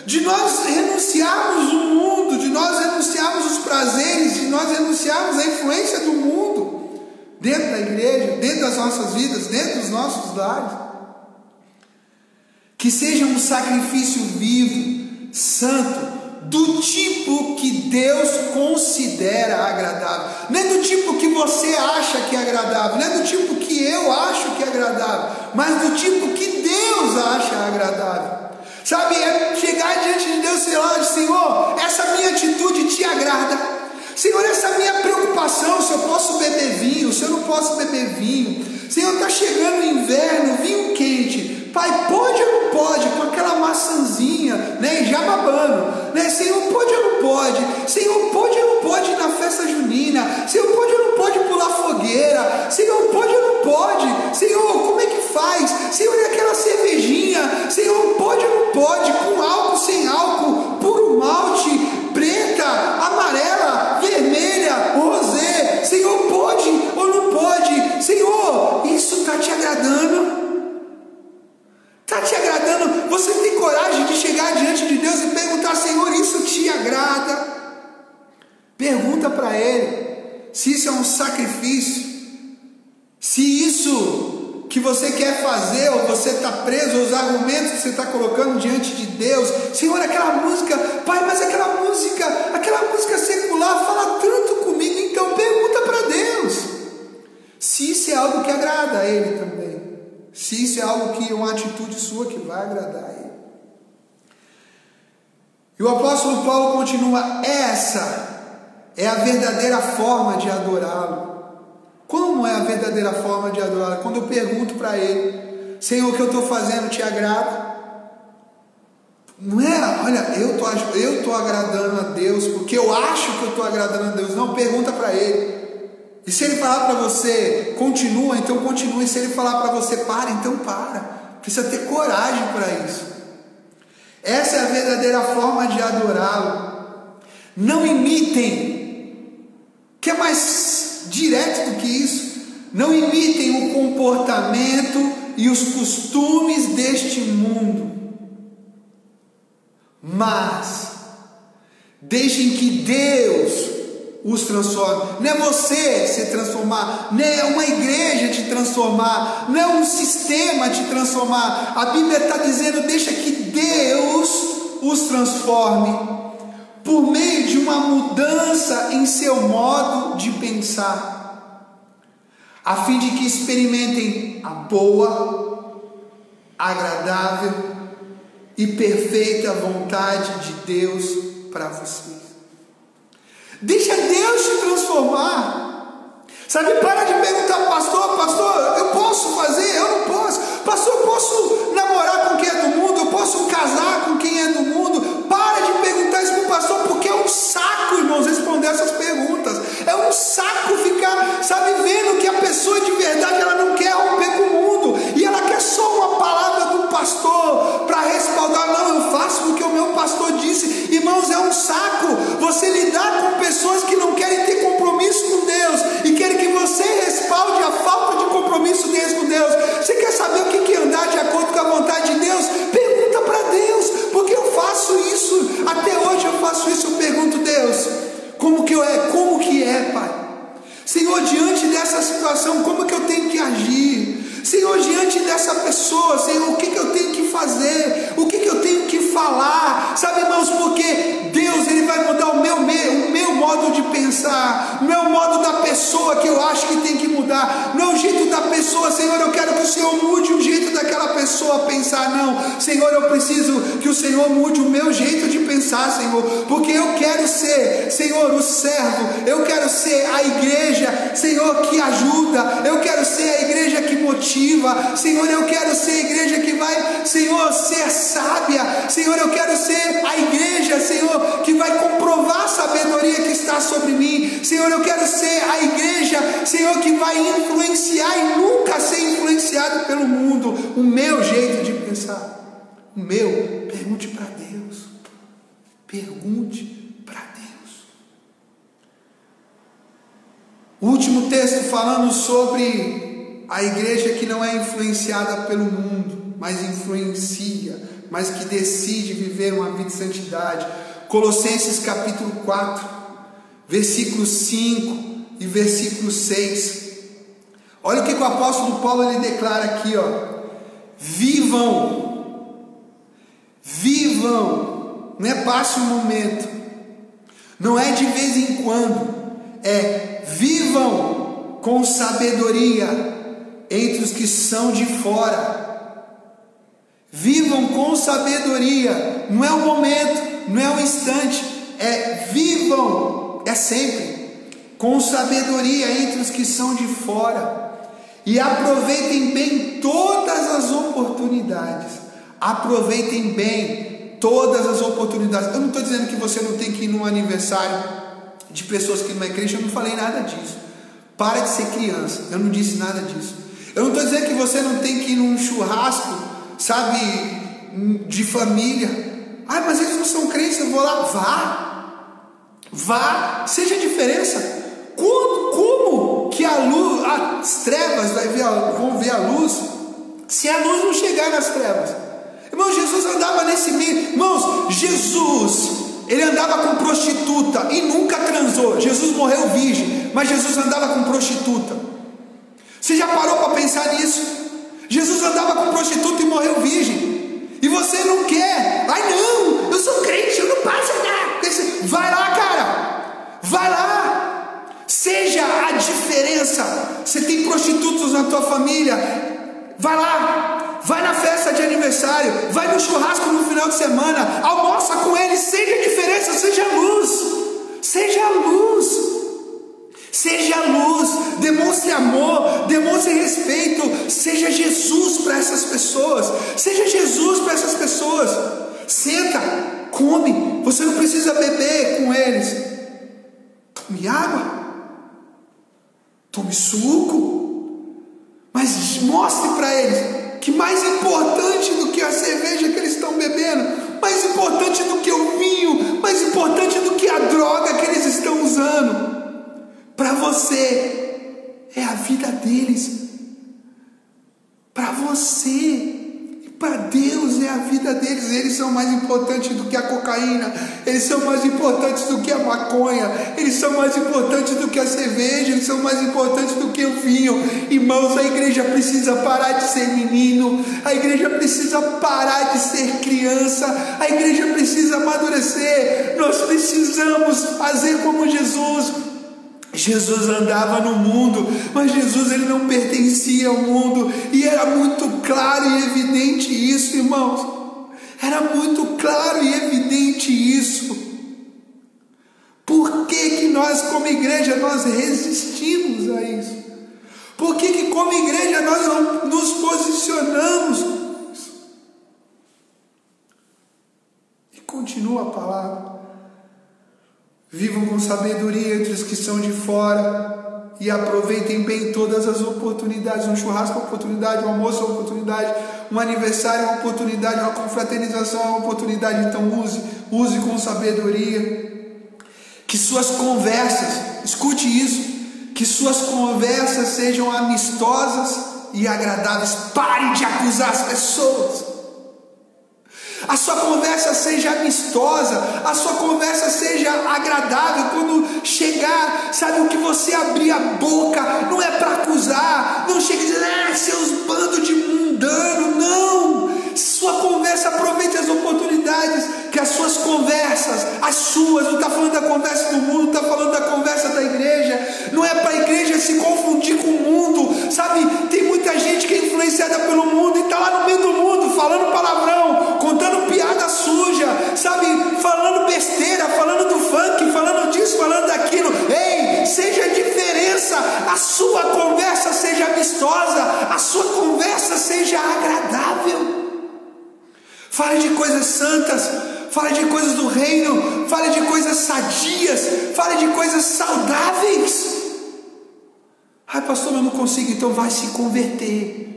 De nós renunciarmos o mundo, de nós renunciarmos os prazeres, de nós renunciarmos a influência do mundo dentro da igreja, dentro das nossas vidas, dentro dos nossos lares. Que seja um sacrifício vivo, santo, do tipo que Deus considera agradável. Não é do tipo que você acha que é agradável, não é do tipo que eu acho que é agradável, mas do tipo que Deus acha agradável. Sabe, é chegar diante de Deus e falar: Senhor, essa minha atitude te agrada. Senhor, essa minha preocupação, se eu posso beber vinho, se eu não posso beber vinho. Senhor, está chegando o inverno, vinho quente. Pai, pode ou não pode? Com aquela maçãzinha, né, já babando, né? Senhor, pode ou não pode? Senhor, pode ou não pode ir na festa junina? Senhor, pode ou não pode pular fogueira? Senhor, pode ou não pode? Senhor, como é que faz? Senhor, e aquela cervejinha? Senhor, pode ou não pode? Com álcool, sem álcool, puro malte, preta, amarela, vermelha, rosé. Senhor, pode ou não pode? Senhor, isso está te agradando? Está te agradando? Você tem coragem de chegar diante de Deus e perguntar: Senhor, isso te agrada? Pergunta para Ele se isso é um sacrifício, se isso que você quer fazer, ou você está preso aos argumentos que você está colocando diante de Deus. Senhor, aquela música, Pai, mas aquela música secular fala tanto comigo. Então pergunta para Deus se isso é algo que agrada a Ele também, se isso é algo que é uma atitude sua que vai agradar a Ele. E o apóstolo Paulo continua: essa é a verdadeira forma de adorá-lo. Como é a verdadeira forma de adorá-lo? Quando eu pergunto para Ele: Senhor, o que eu estou fazendo te agrada? Não é, olha, eu estou agradando a Deus porque eu acho que eu estou agradando a Deus. Não, pergunta para Ele. E se Ele falar para você: continua, então continua. E se Ele falar para você: para, então para. Precisa ter coragem para isso. Essa é a verdadeira forma de adorá-lo. Não imitem. Que é mais direto do que isso? Não imitem o comportamento e os costumes deste mundo, mas deixem que Deus os transforme. Não é você se transformar, não é uma igreja te transformar, não é um sistema te transformar. A Bíblia está dizendo: deixa que Deus os transforme por meio de uma mudança em seu modo de pensar, a fim de que experimentem a boa, agradável e perfeita vontade de Deus para vocês. Deixa Deus te transformar. Sabe, para de perguntar: pastor, eu posso fazer? Eu não posso. Pastor, eu posso namorar com quem é do mundo? Eu posso casar com quem é do mundo? Para de perguntar isso para o pastor, porque é um saco, irmãos, responder essas perguntas. É um saco ficar, sabe, vendo que a pessoa de verdade, ela não quer romper com o mundo, e ela quer só uma palavra do pastor para respaldar. Não, eu faço o que o meu pastor disse. Irmãos, é um saco você lidar com pessoas que não querem ter compromisso com Deus e querem que você respalde a falta de compromisso deles com Deus. Você quer saber o que é andar de acordo com a vontade de Deus? Pergunta para Deus, porque eu faço isso, até hoje eu faço isso. Eu pergunto: Deus, como que é, Pai? Senhor, diante dessa situação, como que eu tenho que agir? Senhor, diante dessa pessoa, Senhor, o que eu tenho que fazer? O que eu tenho que falar? Sabe, irmãos, porque Deus, Ele vai mudar o meu modo de pensar, o meu modo da pessoa que eu acho que tem que mudar. Não é o jeito da pessoa, Senhor, eu quero que o Senhor mude o jeito daquela pessoa pensar. Não, Senhor, eu preciso que o Senhor mude o meu jeito de pensar, Senhor, porque eu quero ser, Senhor, o servo, eu quero ser a igreja, Senhor, que ajuda, eu quero ser a igreja que motiva, Senhor, eu quero ser a igreja que vai, Senhor, ser sábia, Senhor, eu quero ser a igreja, Senhor, que vai comprovar a sabedoria que está sobre mim, Senhor, eu quero ser a igreja, Senhor, que vai influenciar e nunca ser influenciado pelo mundo, o meu jeito de pensar, o meu. Pergunte para Deus, pergunte para Deus. O último texto falando sobre a igreja que não é influenciada pelo mundo, mas influencia, mas que decide viver uma vida de santidade. Colossenses capítulo 4, versículo 5 e versículo 6. Olha o que o apóstolo Paulo ele declara aqui, ó. Vivam, não é passe um momento, não é de vez em quando, é vivam com sabedoria entre os que são de fora. Vivam com sabedoria, não é um momento, não é um instante, é vivam, é sempre, com sabedoria entre os que são de fora. E aproveitem bem todas as oportunidades. Aproveitem bem todas as oportunidades. Eu não estou dizendo que você não tem que ir num aniversário de pessoas que não é crente. Eu não falei nada disso. Para de ser criança. Eu não disse nada disso. Eu não estou dizendo que você não tem que ir num churrasco, sabe, de família. Ah, mas eles não são crentes, eu vou lá. Vá. Seja a diferença. Como que a luz, as trevas vão ver a luz, se a luz não chegar nas trevas? Irmão, Jesus andava nesse meio. Irmãos, Jesus, ele andava com prostituta e nunca transou. Jesus morreu virgem, mas Jesus andava com prostituta. Você já parou para pensar nisso? Jesus andava com prostituta e morreu virgem. E você não quer. Ai não, eu sou crente, eu não passo nada. Vai lá, cara. Vai lá. Seja a diferença. Você tem prostitutos na tua família, vai lá, vai na festa de aniversário, vai no churrasco no final de semana, almoça com eles, seja a diferença, seja a luz, seja a luz, seja a luz, demonstre amor, demonstre respeito, seja Jesus para essas pessoas, seja Jesus para essas pessoas. Senta, come, você não precisa beber com eles, tome água, tome suco, mas mostre para eles que mais importante do que a cerveja que eles estão bebendo, mais importante do que o vinho, mais importante do que a droga que eles estão usando, para você é a vida deles, para você. Para Deus é a vida deles. Eles são mais importantes do que a cocaína, eles são mais importantes do que a maconha, eles são mais importantes do que a cerveja, eles são mais importantes do que o vinho. Irmãos, a igreja precisa parar de ser menino, a igreja precisa parar de ser criança, a igreja precisa amadurecer. Nós precisamos fazer como Jesus. Jesus andava no mundo, mas Jesus ele não pertencia ao mundo, e era muito claro e evidente isso, irmãos. Era muito claro e evidente isso. Por que nós como igreja nós resistimos a isso? Por que como igreja nós não nos posicionamos? E continua a palavra. Vivam com sabedoria entre os que são de fora e aproveitem bem todas as oportunidades. Um churrasco é uma oportunidade, um almoço é uma oportunidade, um aniversário é uma oportunidade, uma confraternização é uma oportunidade. Então use com sabedoria. Que suas conversas, escute isso, que suas conversas sejam amistosas e agradáveis. Pare de acusar as pessoas. A sua conversa seja amistosa, a sua conversa seja agradável. Quando chegar, sabe, o que você abrir a boca não é para acusar, não chega dizendo, seus bandos de mundano, não. Sua conversa, aproveite as oportunidades, que as suas conversas, as suas, não está falando da conversa do mundo, está falando da conversa da igreja. Não é para a igreja se confundir com o mundo, sabe, tem muita gente que é influenciada pelo mundo e está lá no meio do mundo, falando palavrão, contando piada suja, sabe, falando besteira, falando do funk, falando disso, falando daquilo. Ei, seja a diferença, a sua conversa seja amistosa, a sua conversa seja agradável. Fale de coisas santas, fale de coisas do reino, fale de coisas sadias, fale de coisas saudáveis. Ai, pastor, eu não consigo. Então vai se converter.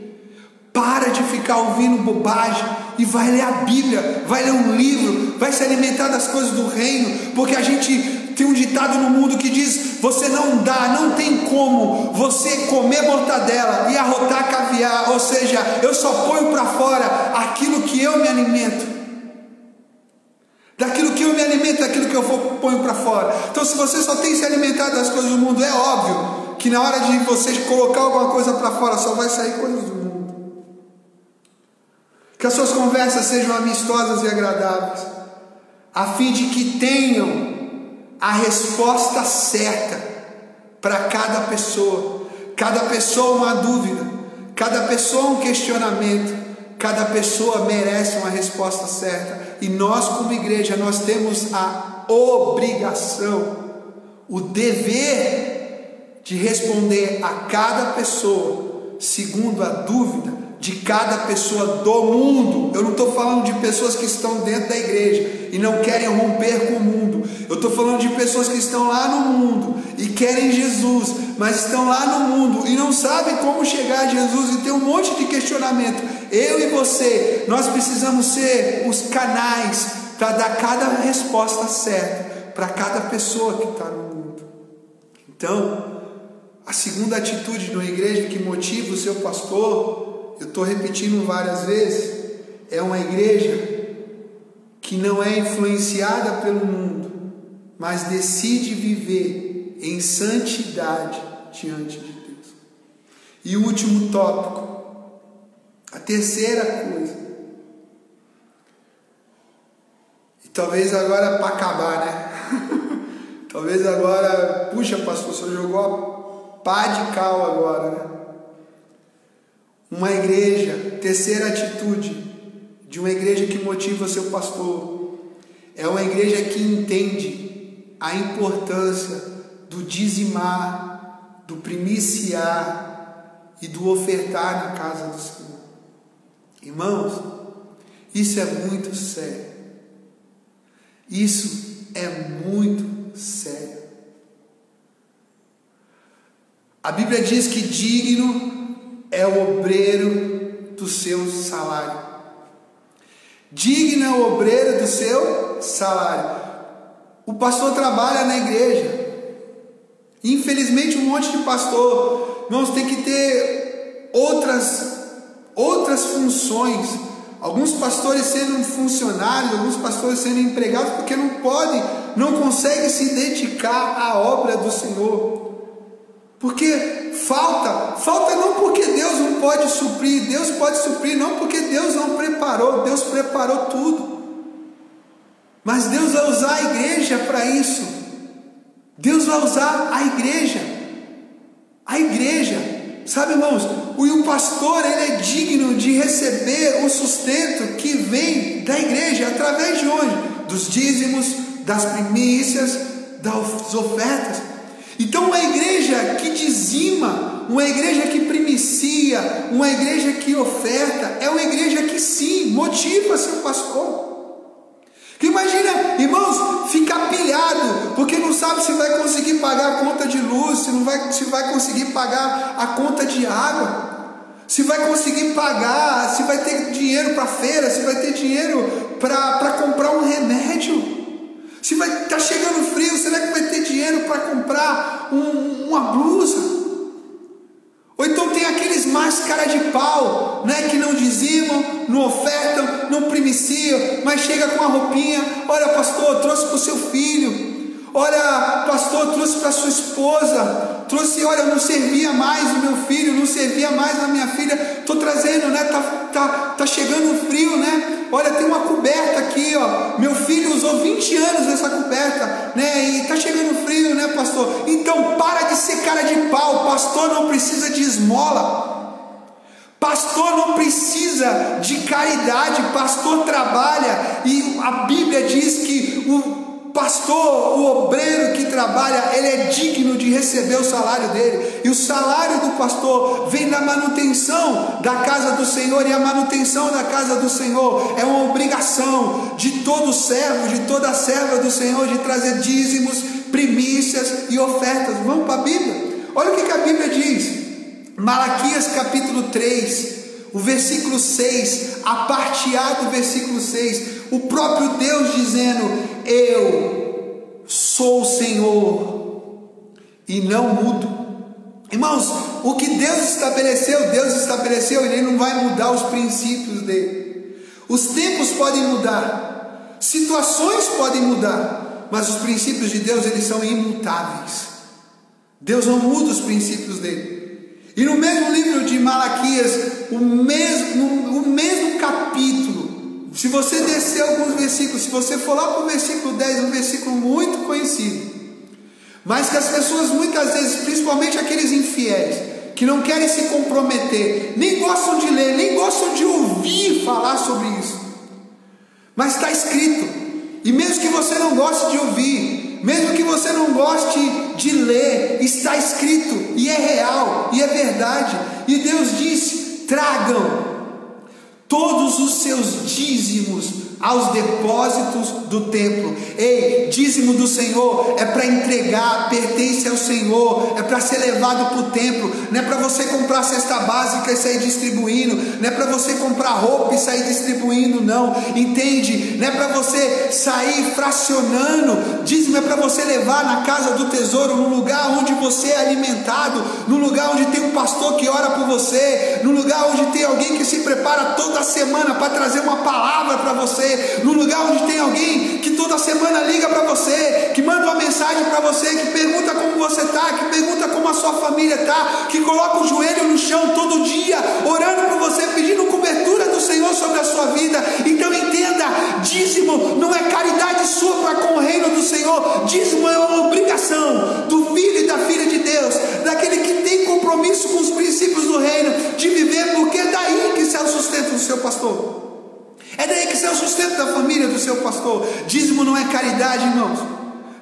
Para de ficar ouvindo bobagem e vai ler a Bíblia, vai ler um livro, vai se alimentar das coisas do reino, porque a gente tem um ditado no mundo que diz: você não tem como você comer mortadela e arrotar caviar, ou seja, eu só ponho para fora aquilo que eu me alimento. Daquilo que eu me alimento, daquilo que eu ponho para fora. Então, se você só tem se alimentado das coisas do mundo, é óbvio que na hora de você colocar alguma coisa para fora, só vai sair coisas do mundo. Que as suas conversas sejam amistosas e agradáveis, a fim de que tenham a resposta certa para cada pessoa. Cada pessoa uma dúvida, cada pessoa um questionamento, cada pessoa merece uma resposta certa. E nós, como igreja, nós temos a obrigação, o dever de responder a cada pessoa segundo a dúvida de cada pessoa do mundo. Eu não estou falando de pessoas que estão dentro da igreja e não querem romper com o mundo. Eu estou falando de pessoas que estão lá no mundo e querem Jesus, mas estão lá no mundo e não sabem como chegar a Jesus e tem um monte de questionamento. Eu e você, nós precisamos ser os canais para dar cada resposta certa para cada pessoa que está no mundo. Então, a segunda atitude de uma igreja que motiva o seu pastor, eu estou repetindo várias vezes, é uma igreja que não é influenciada pelo mundo, mas decide viver em santidade diante de Deus. E o último tópico, a terceira coisa, e talvez agora para acabar, né? Talvez agora, puxa pastor, o senhor jogou a pá de cal agora, né? Uma igreja, terceira atitude de uma igreja que motiva o seu pastor, é uma igreja que entende a importância do dizimar, do primiciar e do ofertar na casa do Senhor. Irmãos, isso é muito sério. Isso é muito sério. A Bíblia diz que digno é o obreiro do seu salário. Digno é o obreiro do seu salário. O pastor trabalha na igreja. Infelizmente, um monte de pastor, irmãos, tem que ter outras funções. Alguns pastores sendo funcionários, alguns pastores sendo empregados, porque não conseguem se dedicar à obra do Senhor. Porque falta não porque Deus não pode suprir, Deus pode suprir, não porque Deus não preparou, Deus preparou tudo. Mas Deus vai usar a igreja para isso. Deus vai usar a igreja. A igreja, sabe, irmãos, o pastor, ele é digno de receber o sustento que vem da igreja, através de onde? Dos dízimos, das primícias, das ofertas. Então, uma igreja que dizima, uma igreja que primicia, uma igreja que oferta, é uma igreja que sim, motiva seu pastor. Imagina, irmãos, ficar pilhado, porque não sabe se vai conseguir pagar a conta de luz, se vai conseguir pagar a conta de água, se vai conseguir pagar, se vai ter dinheiro para feira, se vai ter dinheiro para comprar um remédio. Se vai estar chegando frio, será que vai ter dinheiro para comprar uma blusa? Ou então tem aqueles mais cara de pau, né, que não dizimam, não ofertam, não primiciam, mas chega com a roupinha: olha pastor, trouxe para o seu filho, olha pastor, trouxe para a sua esposa, trouxe, olha, eu não servia mais o meu filho, não servia mais a minha filha, estou trazendo, né, tá chegando frio, né? Olha, tem uma coberta aqui, ó. Meu filho usou 20 anos nessa coberta, né? E tá chegando frio, né, pastor? Então para de ser cara de pau. Pastor não precisa de esmola. Pastor não precisa de caridade. Pastor trabalha. E a Bíblia diz que o pastor, o obreiro que trabalha, ele é digno de receber o salário dele. E o salário do pastor vem da manutenção da casa do Senhor. E a manutenção da casa do Senhor é uma obrigação de todo servo, de toda serva do Senhor, de trazer dízimos, primícias e ofertas. Vamos para a Bíblia? Olha o que a Bíblia diz. Malaquias capítulo 3, o versículo 6, a parte A do versículo 6, o próprio Deus dizendo: eu sou o Senhor e não mudo. Irmãos, o que Deus estabeleceu, Ele não vai mudar os princípios dele. Os tempos podem mudar, situações podem mudar, mas os princípios de Deus, eles são imutáveis. Deus não muda os princípios dele. E no mesmo livro de Malaquias, o mesmo capítulo, se você descer alguns versículos, se você for lá para o versículo 10, um versículo muito conhecido, mas que as pessoas muitas vezes, principalmente aqueles infiéis, que não querem se comprometer, nem gostam de ler, nem gostam de ouvir falar sobre isso, mas está escrito. E mesmo que você não goste de ouvir, mesmo que você não goste de ler, está escrito, e é real, e é verdade. E Deus disse: tragam todos os seus dízimos aos depósitos do templo. Ei, dízimo do Senhor é para entregar, pertence ao Senhor, é para ser levado para o templo. Não é para você comprar cesta básica e sair distribuindo, não é para você comprar roupa e sair distribuindo, não, entende? Não é para você sair fracionando. Dízimo é para você levar na casa do tesouro, no lugar onde você é alimentado, no lugar onde tem um pastor que ora por você, no lugar onde tem alguém que se prepara toda semana para trazer uma palavra para você, no lugar onde tem alguém que toda semana liga para você, que manda uma mensagem para você, que pergunta como você está, que pergunta como a sua família está, que coloca o joelho no chão todo dia, orando por você, pedindo cobertura do Senhor sobre a sua vida. Então entenda, dízimo não é caridade sua para com o reino do Senhor, dízimo é uma obrigação do filho e da filha de Deus, daquele que tem compromisso com os princípios do reino, de viver, porque é daí que sai o sustento do seu pastor. É daí que sai o sustento da família do seu pastor. Dízimo não é caridade, irmãos.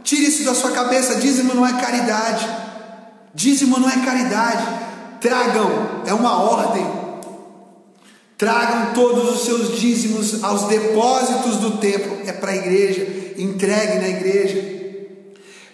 Tire isso da sua cabeça. Dízimo não é caridade. Dízimo não é caridade. Tragam, é uma ordem. Tragam todos os seus dízimos aos depósitos do templo. É para a igreja. Entregue na igreja,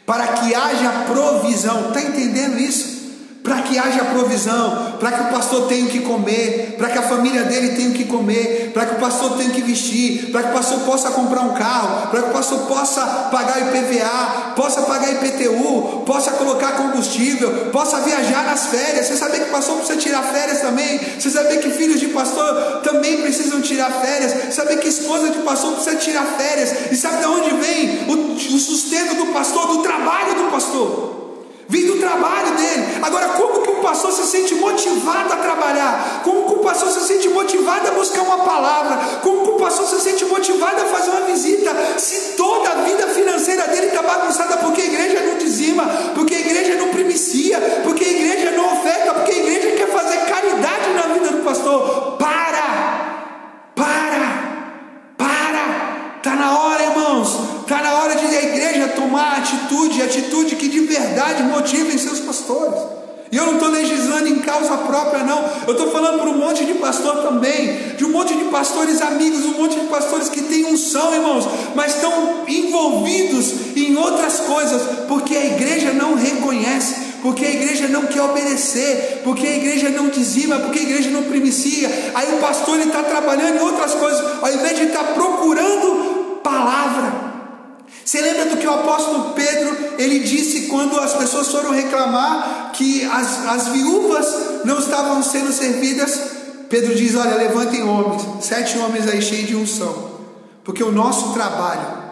para que haja provisão. Está entendendo isso? Para que haja provisão, para que o pastor tenha o que comer, para que a família dele tenha o que comer, para que o pastor tenha o que vestir, para que o pastor possa comprar um carro, para que o pastor possa pagar IPVA, possa pagar IPTU, possa colocar combustível, possa viajar nas férias. Você sabia que o pastor precisa tirar férias também? Você sabia que filhos de pastor também precisam tirar férias? Sabe que esposa de pastor precisa tirar férias? E sabe de onde vem o sustento do pastor? Do trabalho do pastor. Vem do trabalho dele. Agora, como que o pastor se sente motivado a trabalhar? Como que o pastor se sente motivado a buscar uma palavra? Como que o pastor se sente motivado a fazer uma visita? Se toda a vida financeira dele está bagunçada, porque a igreja não dizima, porque a igreja não primicia, porque a igreja não oferta, porque a igreja quer fazer caridade na vida do pastor. Está na hora, irmãos. Está na hora de a igreja tomar atitude que de verdade motivem seus pastores. E eu não estou legislando em causa própria, não. Eu estou falando para um monte de pastor também, de um monte de pastores amigos, um monte de pastores que têm unção, irmãos, mas estão envolvidos em outras coisas, porque a igreja não reconhece, porque a igreja não quer obedecer, porque a igreja não dizima, porque a igreja não primicia. Aí o pastor está trabalhando em outras coisas, ao invés de estar procurando palavra. Você lembra do que o apóstolo Pedro, ele disse quando as pessoas foram reclamar que as viúvas não estavam sendo servidas? Pedro diz: olha, levantem homens, 7 homens aí cheios de unção, porque o nosso trabalho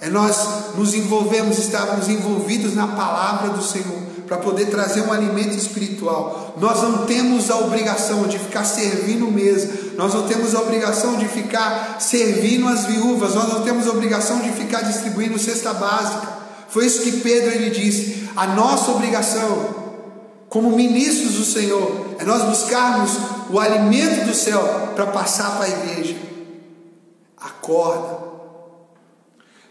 é nós nos envolvemos, estávamos envolvidos na palavra do Senhor, para poder trazer um alimento espiritual. Nós não temos a obrigação de ficar servindo mesa, nós não temos a obrigação de ficar servindo as viúvas, nós não temos a obrigação de ficar distribuindo cesta básica. Foi isso que Pedro ele disse. A nossa obrigação como ministros do Senhor é nós buscarmos o alimento do céu para passar para a igreja. Acorda,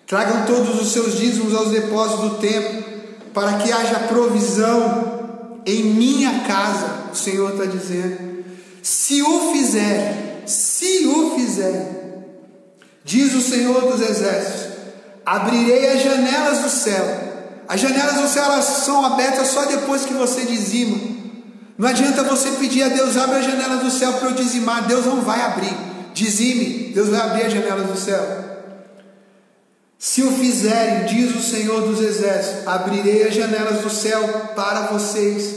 tragam todos os seus dízimos aos depósitos do templo, para que haja provisão em minha casa. O Senhor está dizendo: se o fizer, diz o Senhor dos exércitos, abrirei as janelas do céu. As janelas do céu, elas são abertas só depois que você dizima. Não adianta você pedir a Deus: abre a janela do céu para eu dizimar. Deus não vai abrir. Dizime, Deus vai abrir as janelas do céu. Se o fizerem, diz o Senhor dos Exércitos, abrirei as janelas do céu para vocês,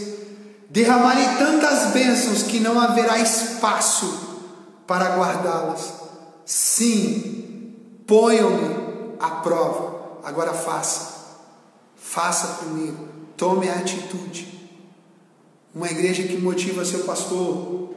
derramarei tantas bênçãos que não haverá espaço para guardá-las. Sim, ponham-me à prova. Agora faça primeiro, tome a atitude. Uma igreja que motiva seu pastor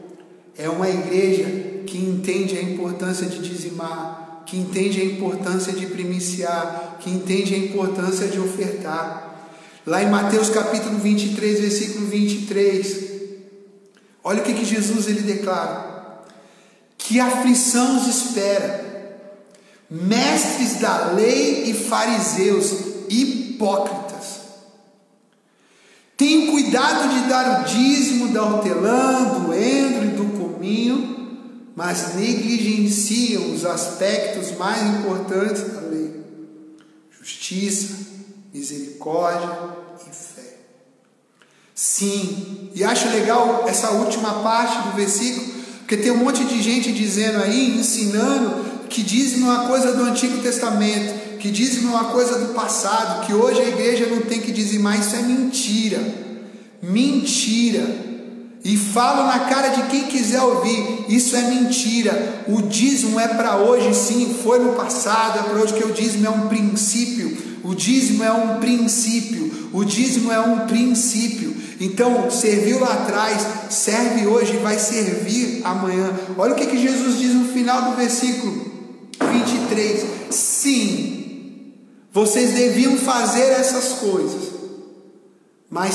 é uma igreja que entende a importância de dizimar, que entende a importância de primiciar, que entende a importância de ofertar. Lá em Mateus capítulo 23, versículo 23, olha o que Jesus ele declara: que aflição os espera, mestres da lei e fariseus, hipócritas. Tenham cuidado de dar o dízimo da hortelã, do endro e do cominho, mas negligenciam os aspectos mais importantes da lei: justiça, misericórdia e fé. Sim, e acho legal essa última parte do versículo, porque tem um monte de gente dizendo aí, ensinando, que dízimo é uma coisa do Antigo Testamento, que dízimo é uma coisa do passado, que hoje a igreja não tem que dizimar. Isso é mentira. Mentira. E falo na cara de quem quiser ouvir, isso é mentira. O dízimo é para hoje, sim, foi no passado, é para hoje, que o dízimo é um princípio. O dízimo é um princípio. O dízimo é um princípio. Então, serviu lá atrás, serve hoje e vai servir amanhã. Olha o que Jesus diz no final do versículo 23. Sim, vocês deviam fazer essas coisas, mas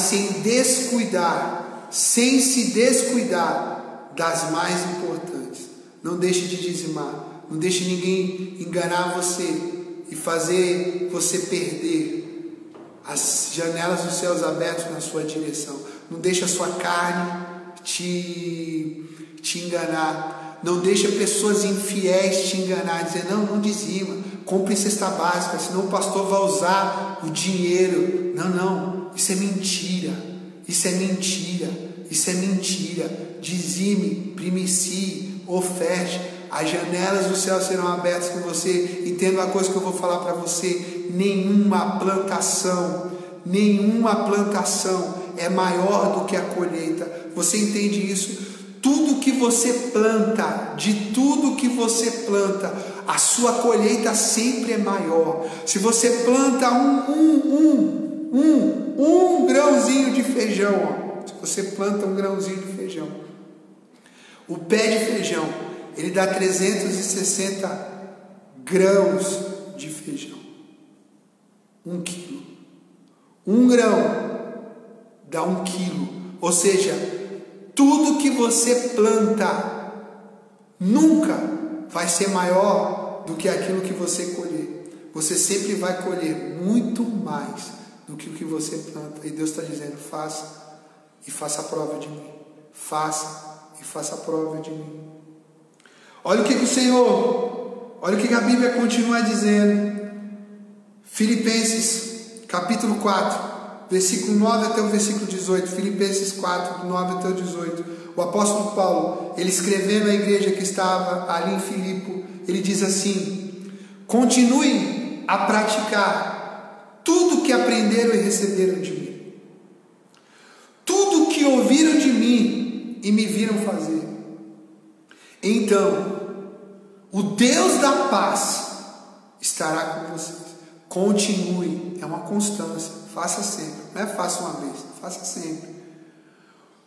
sem se descuidar das mais importantes. Não deixe de dizimar. Não deixe ninguém enganar você e fazer você perder as janelas dos céus abertos na sua direção. Não deixe a sua carne te enganar. Não deixe pessoas infiéis te enganar, dizer: não dizima, compre cesta básica, senão o pastor vai usar o dinheiro. Não, isso é mentira. Isso é mentira. Isso é mentira. Dizime, primicie, oferte. As janelas do céu serão abertas com você. Entenda uma coisa que eu vou falar para você: nenhuma plantação é maior do que a colheita. Você entende isso? Tudo que você planta, de tudo que você planta, a sua colheita sempre é maior. Se você planta um grãozinho de feijão, se você planta um grãozinho de feijão, o pé de feijão, ele dá 360 grãos de feijão. 1 quilo. 1 grão dá 1 quilo. Ou seja, tudo que você planta nunca vai ser maior do que aquilo que você colher. Você sempre vai colher muito mais do que o que você planta. E Deus está dizendo: faça e faça a prova de mim. Faça e faça a prova de mim. Olha o que a Bíblia continua dizendo. Filipenses capítulo 4, versículo 9 até o versículo 18. Filipenses 4, do 9 até o 18. O apóstolo Paulo, ele escrevendo à igreja que estava ali em Filipe, ele diz assim: continuem a praticar tudo que aprenderam e receberam de mim, tudo que ouviram de mim e me viram fazer. Então o Deus da paz estará com vocês. Continue, é uma constância. Faça sempre, não é faça uma vez, faça sempre.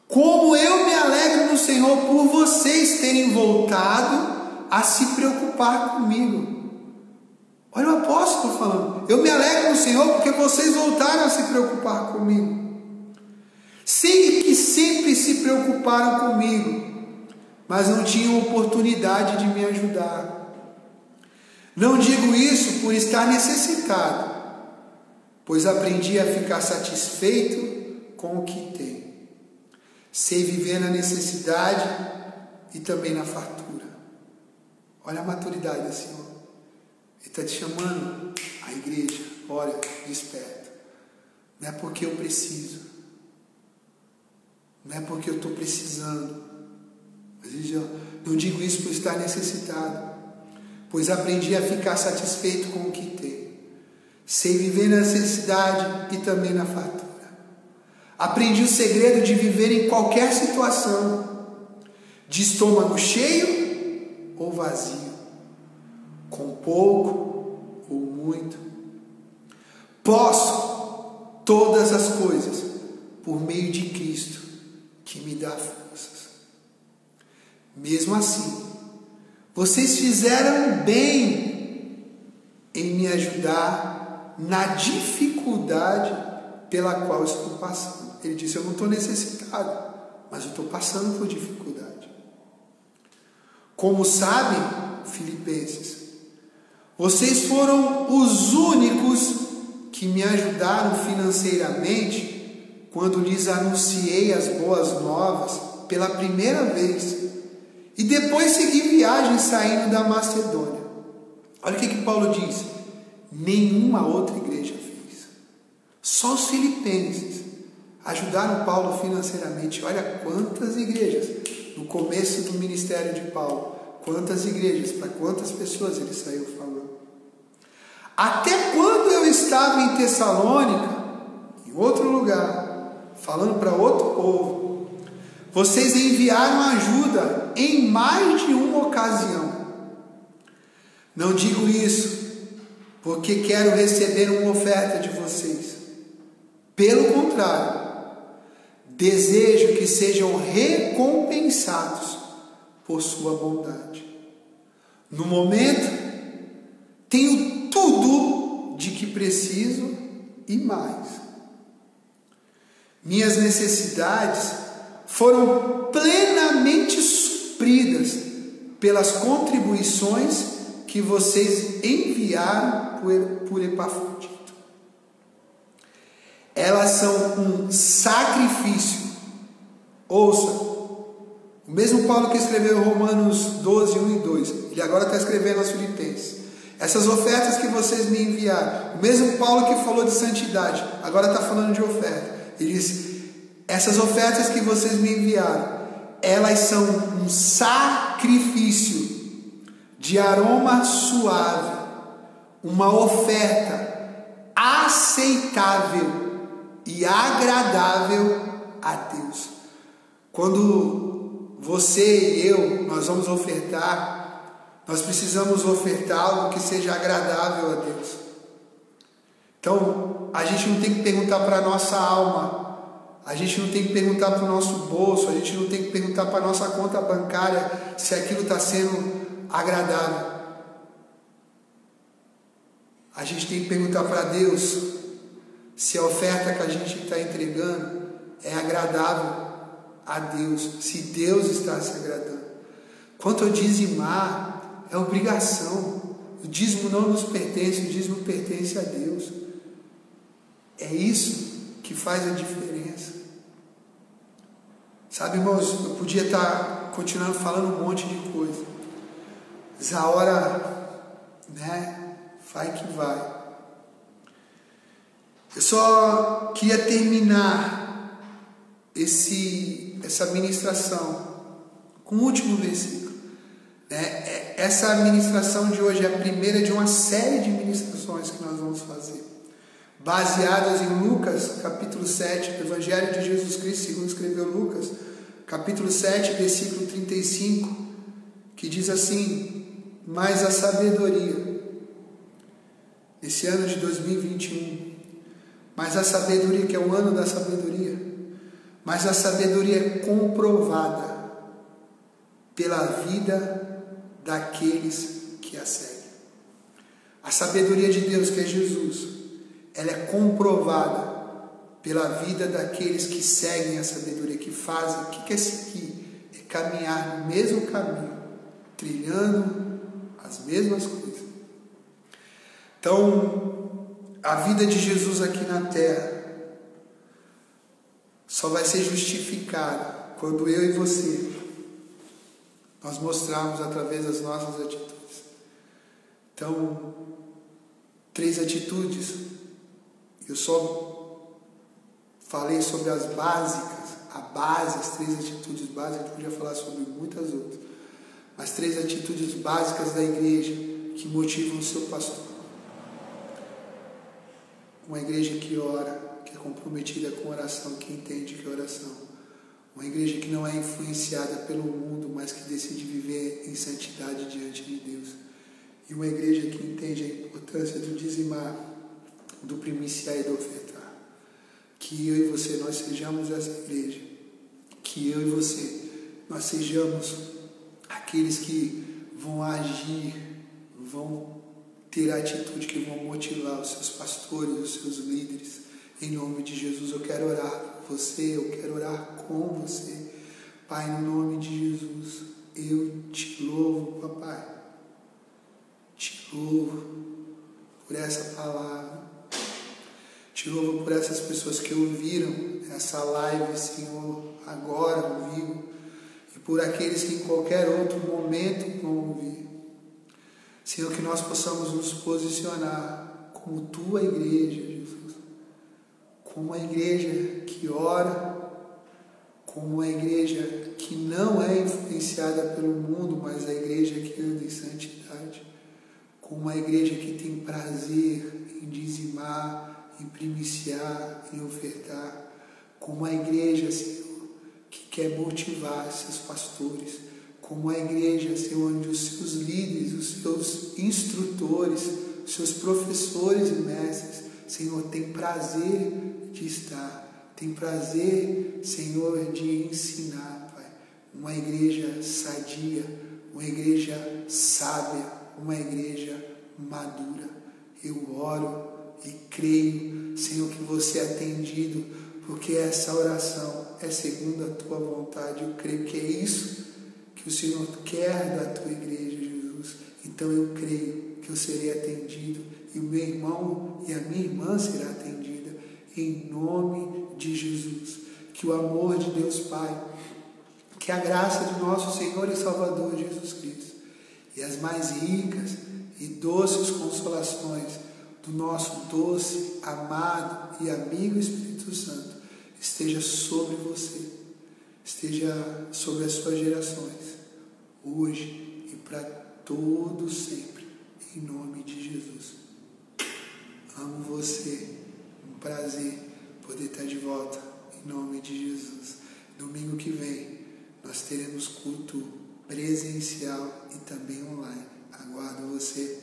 Como eu me alegro no Senhor por vocês terem voltado a se preocupar comigo. Olha o apóstolo falando: eu me alegro no Senhor porque vocês voltaram a se preocupar comigo. Sei que sempre se preocuparam comigo, mas não tinham oportunidade de me ajudar. Não digo isso por estar necessitado, pois aprendi a ficar satisfeito com o que tenho. Sei viver na necessidade e também na fartura. Olha a maturidade do Senhor. Ele está te chamando, a igreja. Olha, desperta. Não é porque eu preciso, não é porque eu estou precisando, mas ele diz: não digo isso por estar necessitado, pois aprendi a ficar satisfeito com o que tenho. Sei viver na necessidade e também na fartura. Aprendi o segredo de viver em qualquer situação, de estômago cheio ou vazio, com pouco ou muito. Posso todas as coisas por meio de Cristo, que me dá forças. Mesmo assim, vocês fizeram bem em me ajudar na dificuldade pela qual estou passando. Ele disse, eu não estou necessitado, mas eu estou passando por dificuldade. Como sabem, Filipenses, vocês foram os únicos que me ajudaram financeiramente quando lhes anunciei as boas novas pela primeira vez e depois segui viagem saindo da Macedônia. Olha o que Paulo diz: nenhuma outra igreja fez. Só os filipenses ajudaram Paulo financeiramente. Olha quantas igrejas, no começo do ministério de Paulo, quantas igrejas, para quantas pessoas ele saiu falando. Até quando eu estava em Tessalônica, em outro lugar, falando para outro povo, vocês enviaram ajuda em mais de uma ocasião. Não digo isso porque quero receber uma oferta de vocês. Pelo contrário, desejo que sejam recompensados por sua bondade. No momento, tenho tudo de que preciso e mais. Minhas necessidades foram plenamente supridas pelas contribuições que vocês enviaram por Epafrodito. Elas são um sacrifício. Ouça, o mesmo Paulo que escreveu Romanos 12, 1 e 2, ele agora está escrevendo aos Filipenses. Essas ofertas que vocês me enviaram, o mesmo Paulo que falou de santidade, agora está falando de oferta. Ele diz, essas ofertas que vocês me enviaram, elas são um sacrifício de aroma suave, uma oferta aceitável e agradável a Deus. Quando você e eu, nós vamos ofertar, nós precisamos ofertar algo que seja agradável a Deus. Então, a gente não tem que perguntar para a nossa alma, a gente não tem que perguntar para o nosso bolso, a gente não tem que perguntar para a nossa conta bancária se aquilo está sendo agradável. A gente tem que perguntar para Deus se a oferta que a gente está entregando é agradável a Deus, se Deus está se agradando. Quanto ao dizimar, é obrigação. O dízimo não nos pertence, o dízimo pertence a Deus. É isso que faz a diferença. Sabe, irmãos, eu podia estar continuando falando um monte de coisa, mas a hora, vai que vai. Eu só queria terminar essa ministração com o último versículo. Essa ministração de hoje é a primeira de uma série de ministrações que nós vamos fazer, baseadas em Lucas, capítulo 7, Evangelho de Jesus Cristo, segundo escreveu Lucas, capítulo 7, versículo 35, que diz assim: mas a sabedoria, esse ano de 2021, mas a sabedoria, que é o ano da sabedoria, mas a sabedoria é comprovada pela vida daqueles que a seguem. A sabedoria de Deus, que é Jesus, ela é comprovada pela vida daqueles que seguem a sabedoria, que fazem. O que é seguir? É caminhar no mesmo caminho, trilhando as mesmas coisas. Então, a vida de Jesus aqui na terra só vai ser justificada quando eu e você, nós mostrarmos através das nossas atitudes. Então, 3 atitudes. Eu só falei sobre as básicas, as 3 atitudes básicas. A gente podia falar sobre muitas outras, mas 3 atitudes básicas da igreja que motivam o seu pastor. uma igreja que ora, que é comprometida com oração, que entende que é oração. Uma igreja que não é influenciada pelo mundo, mas que decide viver em santidade diante de Deus. E uma igreja que entende a importância do dizimar, do primiciar e do ofertar. Que eu e você, nós sejamos essa igreja. Que eu e você, nós sejamos aqueles que vão agir, vão ter a atitude, que vão motivar os seus pastores, os seus líderes. Em nome de Jesus, eu quero orar por você, eu quero orar com você. Pai, no nome de Jesus, eu te louvo, papai. Te louvo por essa palavra. Te louvo por essas pessoas que ouviram essa live, Senhor, agora comigo. E por aqueles que em qualquer outro momento vão ouvir. Senhor, que nós possamos nos posicionar como Tua igreja, Jesus. Como uma igreja que ora, como uma igreja que não é influenciada pelo mundo, mas a igreja que anda em santidade. Como uma igreja que tem prazer em dizimar, em primiciar, em ofertar. Como uma igreja, Senhor, que quer motivar seus pastores. Como a igreja, Senhor, onde os seus líderes, os seus instrutores, os seus professores e mestres, Senhor, tem prazer de estar, tem prazer, Senhor, de ensinar, Pai. Uma igreja sadia, uma igreja sábia, uma igreja madura. Eu oro e creio, Senhor, que você é atendido, porque essa oração é segundo a Tua vontade. Eu creio que é isso que o Senhor quer da Tua igreja, Jesus. Então eu creio que eu serei atendido e o meu irmão e a minha irmã será atendida em nome de Jesus. Que o amor de Deus Pai, que a graça de nosso Senhor e Salvador Jesus Cristo e as mais ricas e doces consolações do nosso doce, amado e amigo Espírito Santo esteja sobre você, esteja sobre as suas gerações, hoje e para todo sempre, em nome de Jesus. Amo você, um prazer poder estar de volta, em nome de Jesus. Domingo que vem nós teremos culto presencial e também online. Aguardo você